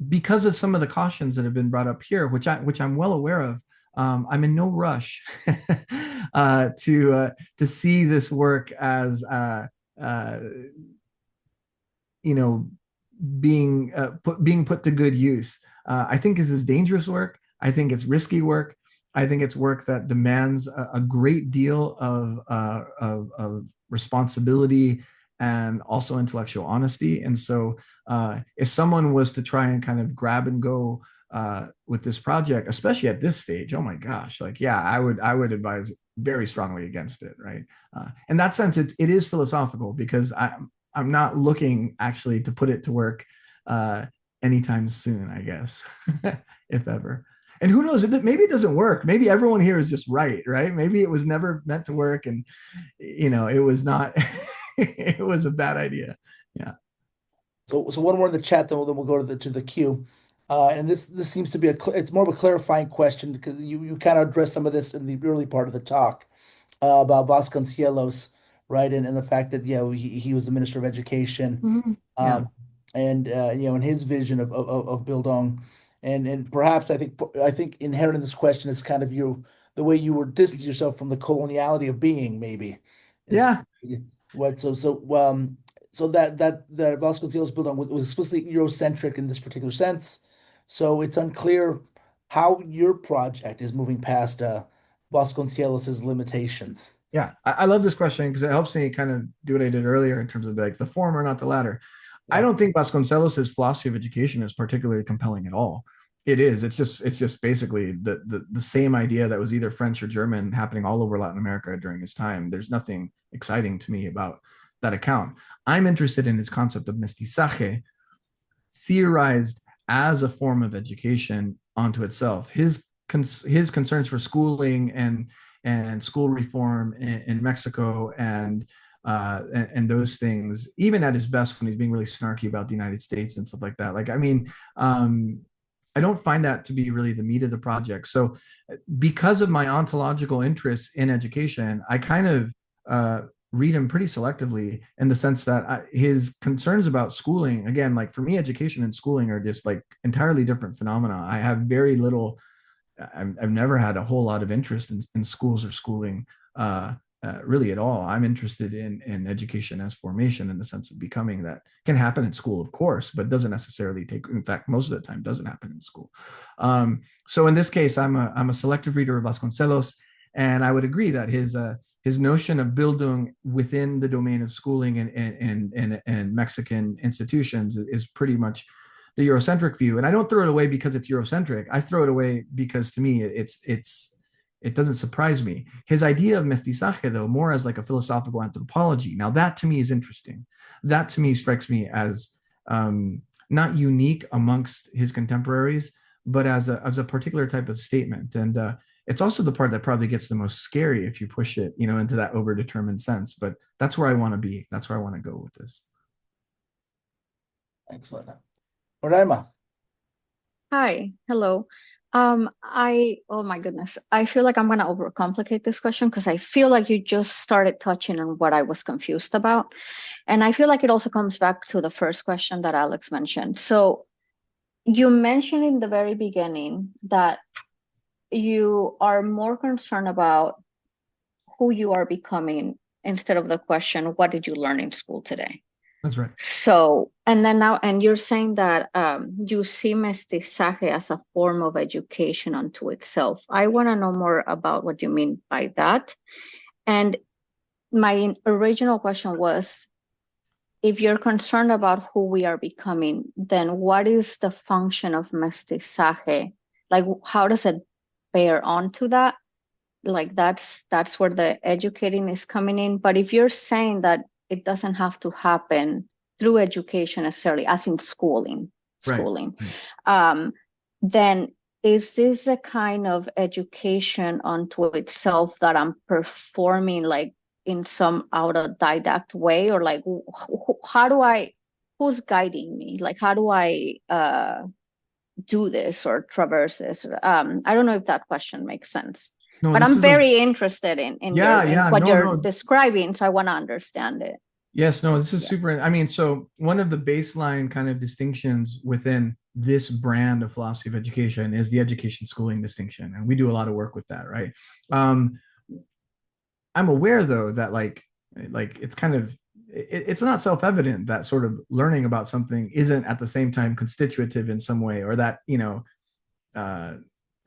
because of some of the cautions that have been brought up here, which I'm well aware of. I'm in no rush to see this work as being put to good use. I think this is dangerous work. I think it's risky work. I think it's work that demands a great deal of responsibility and also intellectual honesty. And so, if someone was to try and kind of grab and go with this project, especially at this stage, oh my gosh, like yeah, I would advise very strongly against it, right? In that sense, it is philosophical because I'm not looking actually to put it to work anytime soon, I guess, if ever. And who knows? Maybe it doesn't work. Maybe everyone here is just right? Maybe it was never meant to work, and it was not. It was a bad idea. Yeah. So one more in the chat, then we'll go to the queue. And this seems to be it's more of a clarifying question because you kind of addressed some of this in the early part of the talk about Vasconcelos, right? And the fact that he was the Minister of Education, Yeah. and in his vision of Bildung, and perhaps I think inherent in this question is kind of the way you were distance yourself from the coloniality of being, maybe. Is Yeah. what so that Vasconcelos Bildung was explicitly Eurocentric in this particular sense. So it's unclear how your project is moving past Vasconcelos's limitations. Yeah. I love this question because it helps me kind of do what I did earlier in terms of like the former, not the latter. I Yeah. don't think Vasconcelos's philosophy of education is particularly compelling at all. It is. It's just basically the same idea that was either French or German happening all over Latin America during his time. There's nothing exciting to me about that account. I'm interested in his concept of mestizaje, theorized as a form of education onto itself. His concerns for schooling and school reform in Mexico and those things, even at his best when he's being really snarky about the United States and stuff like that. Like, I mean, I don't find that to be really the meat of the project. So, because of my ontological interests in education, I kind of read him pretty selectively in the sense that his concerns about schooling, again, like for me, education and schooling are just like entirely different phenomena. I have very little I've never had a whole lot of interest in schools or schooling really at all. I'm interested in education as formation in the sense of becoming that can happen in school, of course, but doesn't necessarily in fact, most of the time doesn't happen in school. So in this case, I'm a selective reader of Vasconcelos, and I would agree that his notion of Bildung within the domain of schooling and Mexican institutions is pretty much the Eurocentric view. And I don't throw it away because it's Eurocentric. I throw it away because to me, it doesn't surprise me. His idea of mestizaje, though, more as like a philosophical anthropology. Now that to me is interesting. That to me strikes me as not unique amongst his contemporaries, but as a particular type of statement. And it's also the part that probably gets the most scary if you push it, into that overdetermined sense. But that's where I want to be. That's where I want to go with this. Excellent. Moraima. Hi, hello. Oh my goodness, I feel like I'm gonna overcomplicate this question because I feel like you just started touching on what I was confused about. And I feel like it also comes back to the first question that Alex mentioned. So you mentioned in the very beginning that you are more concerned about who you are becoming instead of the question, what did you learn in school today? That's right. So, and you're saying that you see mestizaje as a form of education unto itself. I want to know more about what you mean by that. And my original question was, if you're concerned about who we are becoming, then what is the function of mestizaje? Like, how does it bear onto that? Like, that's where the educating is coming in. But if you're saying that it doesn't have to happen through education necessarily, as in schooling, Right. Then is this a kind of education unto itself that I'm performing like in some autodidact way, or like who's guiding me? Like, how do I do this or traverse this? I don't know if that question makes sense. No, but I'm very interested in what you're describing, so I want to understand it. Yes, no, this is super. I mean, so one of the baseline kind of distinctions within this brand of philosophy of education is the education schooling distinction, and we do a lot of work with that, right? I'm aware though that like it's kind of it's not self-evident that sort of learning about something isn't at the same time constitutive in some way, or that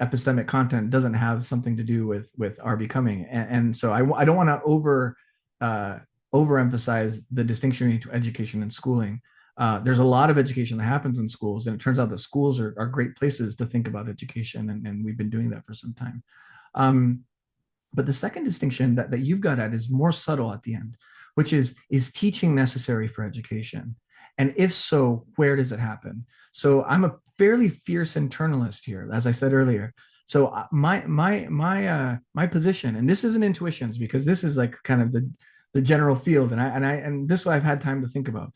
epistemic content doesn't have something to do with our becoming. And so I don't want to overemphasize the distinction between education and schooling. There's a lot of education that happens in schools, and it turns out that schools are great places to think about education, and we've been doing that for some time. But the second distinction that you've got at is more subtle at the end, which is teaching necessary for education? And if so, where does it happen? So I'm a fairly fierce internalist here, as I said earlier. So my position, and this isn't intuitions, because this is like kind of the general field, and this is what I've had time to think about.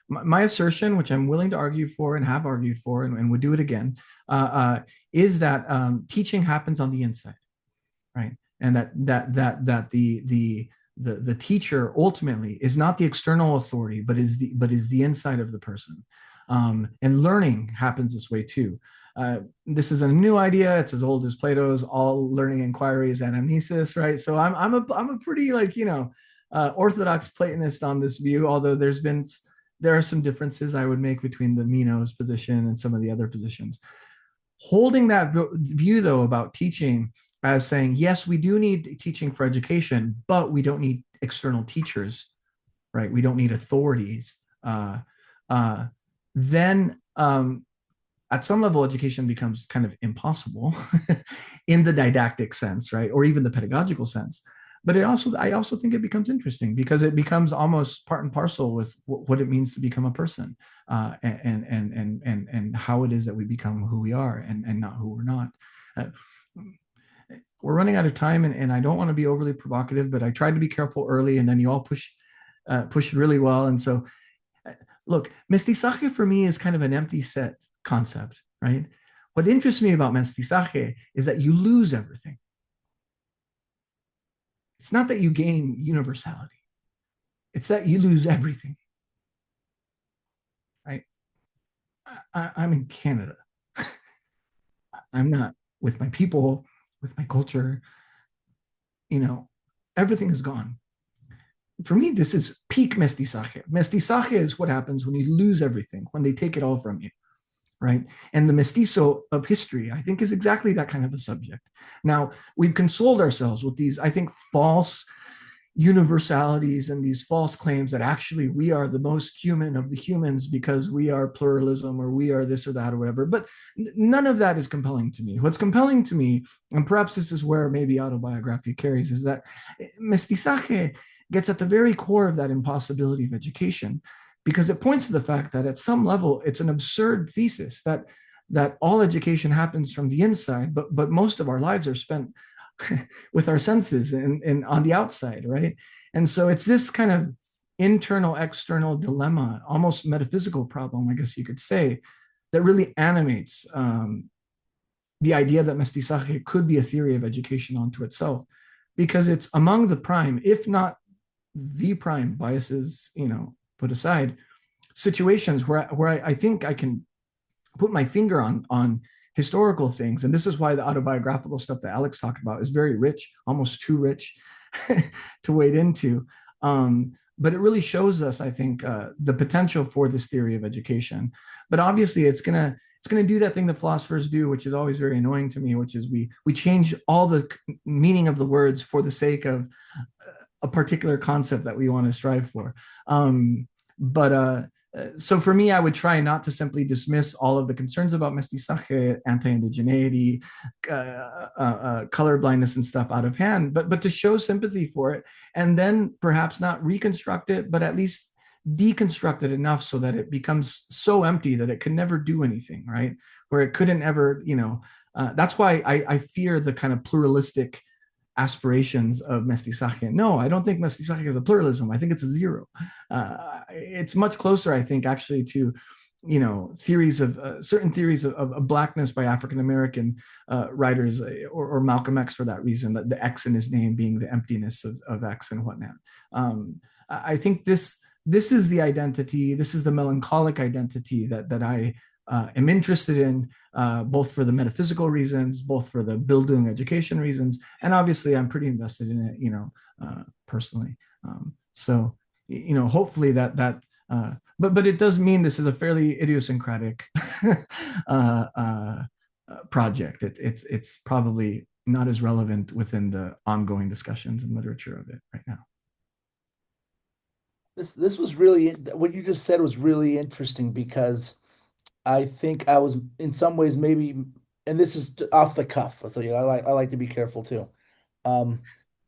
My assertion, which I'm willing to argue for and have argued for, and would do it again, is that teaching happens on the inside, right? And that the teacher ultimately is not the external authority, but is the inside of the person. And learning happens this way too. This is a new idea. It's as old as Plato's all learning inquiry is anamnesis, right? So I'm a pretty orthodox Platonist on this view, although there are some differences I would make between the Meno's position and some of the other positions. Holding that view though about teaching as saying, yes, we do need teaching for education, but we don't need external teachers, right? We don't need authorities. Then at some level, education becomes kind of impossible in the didactic sense, right? Or even the pedagogical sense. But I also think it becomes interesting because it becomes almost part and parcel with what it means to become a person, and how it is that we become who we are and not who we're not. We're running out of time, and I don't want to be overly provocative, but I tried to be careful early, and then you all pushed really well. And so, look, mestizaje for me is kind of an empty set concept, right? What interests me about mestizaje is that you lose everything. It's not that you gain universality. It's that you lose everything, right? I'm in Canada. I'm not with my people, with my culture. Everything is gone. For me, this is peak mestizaje. Mestizaje is what happens when you lose everything, when they take it all from you, right? And the mestizo of history, I think, is exactly that kind of a subject. Now, we've consoled ourselves with these, I think, false universalities and these false claims that actually we are the most human of the humans because we are pluralism or we are this or that or whatever. But none of that is compelling to me. What's compelling to me, and perhaps this is where maybe autobiography carries, is that mestizaje gets at the very core of that impossibility of education, because it points to the fact that at some level it's an absurd thesis that all education happens from the inside, but most of our lives are spent with our senses and on the outside, right? And so it's this kind of internal external dilemma, almost metaphysical problem, I guess you could say, that really animates the idea that mestizaje could be a theory of education unto itself, because it's among the prime, if not the prime, biases put aside, situations where I think I can put my finger on historical things. And this is why the autobiographical stuff that Alex talked about is very rich, almost too rich to wade into. But it really shows us, I think, the potential for this theory of education. But obviously it's gonna do that thing that philosophers do, which is always very annoying to me, which is we change all the meaning of the words for the sake of a particular concept that we want to strive for. So for me, I would try not to simply dismiss all of the concerns about mestizaje, anti-indigeneity, color blindness and stuff out of hand, but to show sympathy for it, and then perhaps not reconstruct it, but at least deconstruct it enough so that it becomes so empty that it can never do anything, right? Where it couldn't ever, that's why I fear the kind of pluralistic aspirations of mestizaje. No, I don't think mestizaje is a pluralism. I think it's a zero. It's much closer, I think, actually to, theories of certain theories of blackness by African American writers, or Malcolm X for that reason, that the X in his name being the emptiness of X and whatnot. I think this is the identity. This is the melancholic identity that I am interested in, both for the metaphysical reasons, both for the Bildung education reasons, and obviously I'm pretty invested in it, personally. So, hopefully but it does mean this is a fairly idiosyncratic project. It's probably not as relevant within the ongoing discussions and literature of it right now. This was really what you just said was really interesting because I think I was in some ways maybe, and this is off the cuff, so yeah, I like to be careful too. Um,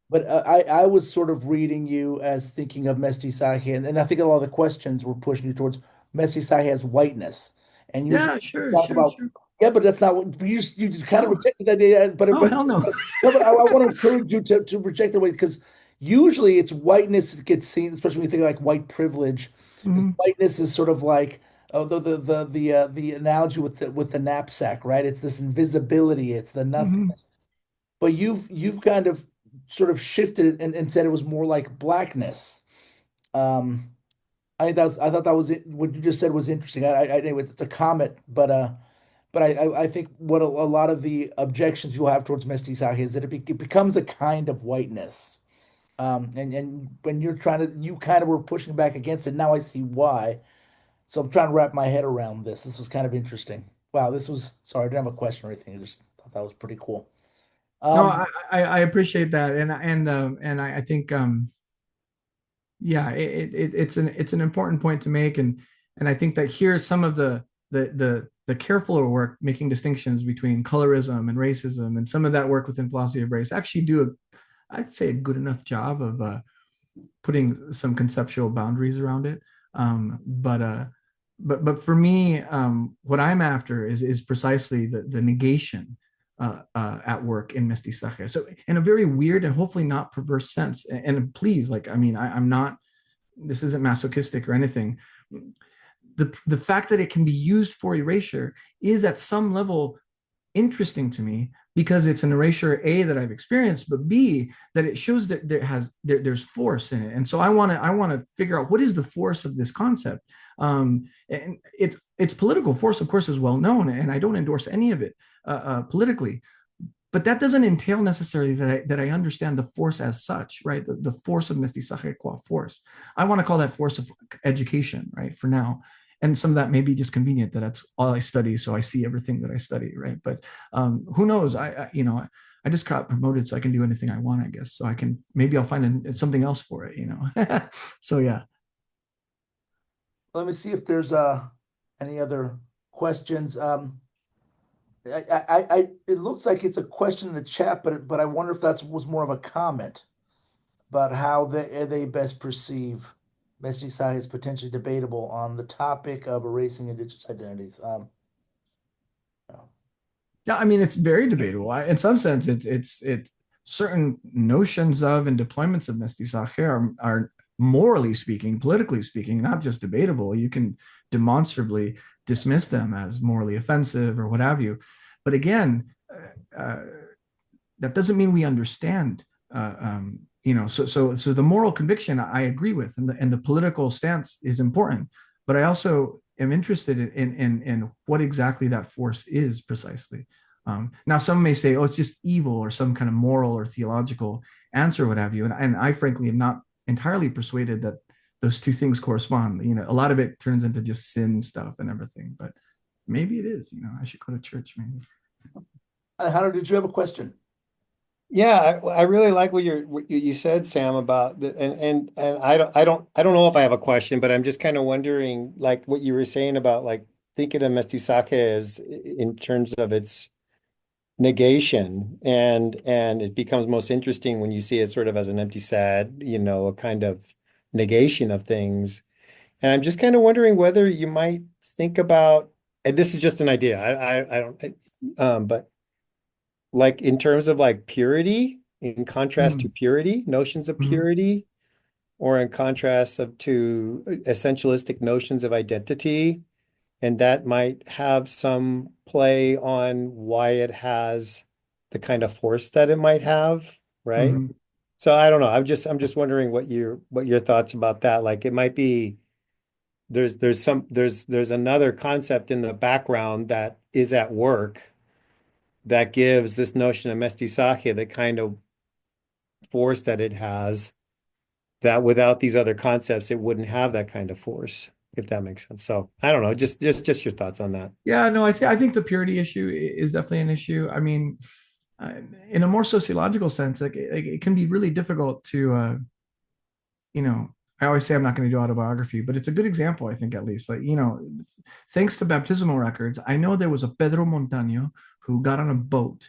but I was sort of reading you as thinking of mestizaje, and I think a lot of the questions were pushing you towards mestizaje as whiteness, and you Yeah, sure, talk sure, about sure. yeah, but that's not what you kind of No, rejected that idea, oh hell no. no, but I want to encourage you to reject it because usually it's whiteness that gets seen, especially when you think like white privilege. Mhm, Whiteness is sort of like the analogy with the knapsack, right? It's this invisibility, it's the mhm. nothingness. But you've kind of sort of shifted it and said it was more like blackness. Um, I thought that was what you just said was interesting. Anyway, it's a comment, but I think what a lot of the objections people have towards mestizaje is that it becomes a kind of whiteness. And when you're trying to, you kind of were pushing back against it. Now I see why. So I'm trying to wrap my head around this. This was kind of interesting. Wow, this was, sorry, I didn't have a question or anything. I just thought that was pretty cool. No, Um, I appreciate that, and I think yeah, it's an important point to make, and I think that here's some of the careful work making distinctions between colorism and racism, and some of that work within philosophy of race actually do I'd say a good enough job of putting some conceptual boundaries around it. But for me, what I'm after is precisely the negation at work in mestizaje. So in a very weird and hopefully not perverse sense. And please, like, I mean, I'm not. This isn't masochistic or anything. The fact that it can be used for erasure is at some level interesting to me because it's an erasure A that I've experienced, but B that it shows that there's force in it, and so I want to figure out what is the force of this concept. And it's political force, of course, is well known, and I don't endorse any of it politically. But that doesn't entail necessarily that I understand the force as such, right? The force of mestizaje qua force. I want to call that force of education, right? For now, and some of that may be just convenient that that's all I study, so I see everything that I study, right? But who knows? I just got promoted, so I can do anything I want, I guess. So I can maybe I'll find something else for it, you know. So yeah. let me see if there's any other questions. It looks like it's a question in the chat, but I wonder if that was more of a comment about how they best perceive mestizaje is potentially debatable on the topic of erasing indigenous identities. Yeah, I mean, it's very debatable. In some sense, it's certain notions of and deployments of mestizaje are morally speaking, politically speaking, not just debatable. You can demonstrably dismiss them as morally offensive or what have you. But again, that doesn't mean we understand. So the moral conviction I agree with, and the political stance is important. But I also am interested in what exactly that force is precisely. Now, some may say, "Oh, it's just evil," or some kind of moral or theological answer, what have you. And I frankly am not entirely persuaded that those two things correspond. You know, a lot of it turns into just sin stuff and everything. But maybe it is. You know, I should go to church. Maybe. Hunter, did you have a question? Yeah, I really like what you said, Sam, about and I don't know if I have a question, but I'm just kind of wondering, like what you were saying about like thinking of mestizaje as in terms of its negation, and it becomes most interesting when you see it sort of as an empty sad, a kind of negation of things. And I'm just kind of wondering whether you might think about, and this is just an idea, I don't, but like in terms of like purity, in contrast to Mm, purity, notions of mhm, purity, or in contrast to essentialistic notions of identity, and that might have some play on why it has the kind of force that it might have, right? mhm. So I don't know. I'm just wondering what your thoughts about that. Like it might be there's another concept in the background that is at work that gives this notion of mestizaje the kind of force that it has, that without these other concepts, it wouldn't have that kind of force. if that makes sense. So I don't know, just your thoughts on that. Yeah, no, I think the purity issue is definitely an issue. I mean, in a more sociological sense, like it can be really difficult to, you know, I always say I'm not going to do autobiography, but it's a good example, I think, at least. Like, you know, thanks to baptismal records, I know there was a Pedro Montaño who got on a boat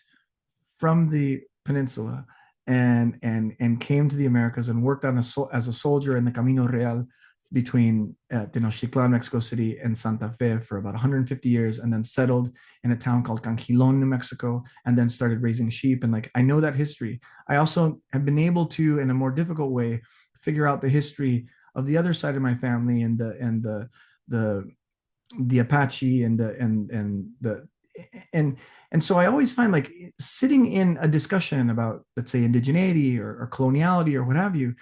from the peninsula and came to the Americas and worked on as a soldier in the Camino Real between Tenochtitlan, Mexico City, and Santa Fe for about 150 years, and then settled in a town called Canjilon, New Mexico, and then started raising sheep. And like, I know that history. I also have been able to, in a more difficult way, figure out the history of the other side of my family and the Apache and so I always find, like, sitting in a discussion about, let's say, indigeneity or coloniality or what have you,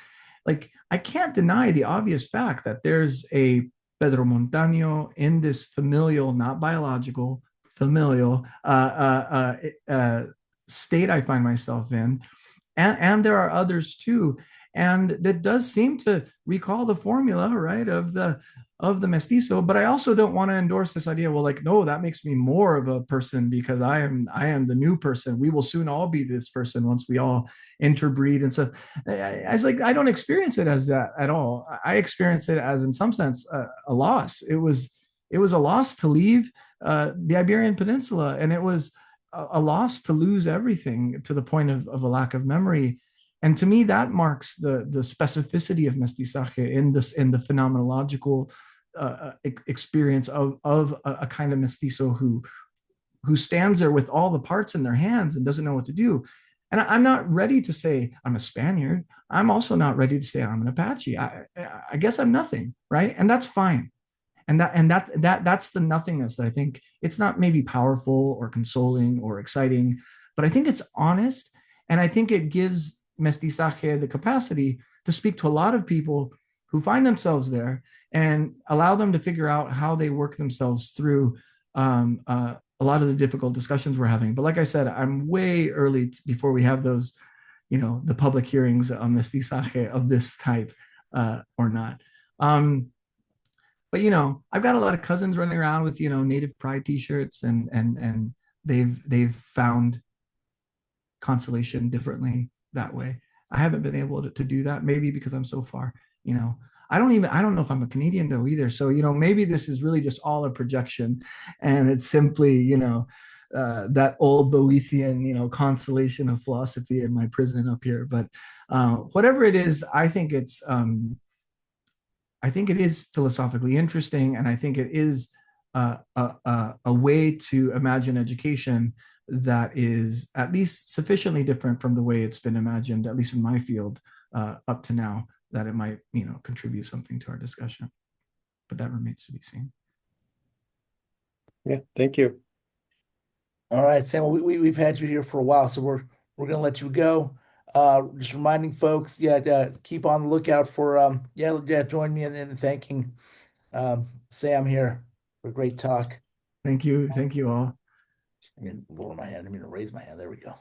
like, I can't deny the obvious fact that there's a Pedro Montaño in this familial, not biological, familial state I find myself in. And there are others too. And that does seem to recall the formula, right, of the mestizo. But I also don't want to endorse this idea, well, like, no, that makes me more of a person because I am the new person. We will soon all be this person once we all interbreed and stuff. I was like, I don't experience it as that at all. I experience it as, in some sense, a loss. It was a loss to leave the Iberian Peninsula, and it was a loss to lose everything to the point of a lack of memory. And to me, that marks the specificity of mestizaje in the phenomenological experience of a kind of mestizo who stands there with all the parts in their hands and doesn't know what to do. And I'm not ready to say I'm a Spaniard. I'm also not ready to say I'm an Apache. I guess I'm nothing, right? And that's fine. And that's the nothingness that I think, it's not maybe powerful or consoling or exciting, but I think it's honest, and I think it gives mestizaje the capacity to speak to a lot of people who find themselves there and allow them to figure out how they work themselves through a lot of the difficult discussions we're having. But like I said, I'm way early before we have those, the public hearings on mestizaje of this type or not. But I've got a lot of cousins running around with native pride T-shirts, and they've found consolation differently that way. I haven't been able to do that, maybe because I'm so far. I don't know if I'm a Canadian though either. So maybe this is really just all a projection, and it's simply that old Boethian consolation of philosophy in my prison up here. But whatever it is, I think it is philosophically interesting, and I think it is a way to imagine education that is at least sufficiently different from the way it's been imagined, at least in my field, up to now, that it might, contribute something to our discussion. But that remains to be seen. Yeah, thank you. All right, Sam. We've had you here for a while, so we're gonna let you go. Just reminding folks, keep on the lookout for join me in thanking Sam here for a great talk. Thank you all. I mean, lower my hand. I mean, to raise my hand. There we go.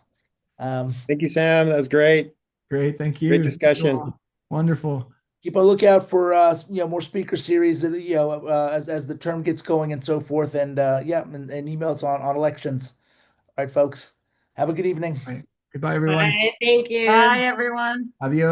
Thank you, Sam. That was great. Great, thank you. Great discussion. Wonderful. Keep a lookout for more speaker series, as the term gets going and so forth, and emails on elections. All right, folks. Have a good evening. All right. Goodbye, everyone. Bye. Thank you. Bye, everyone. Adios.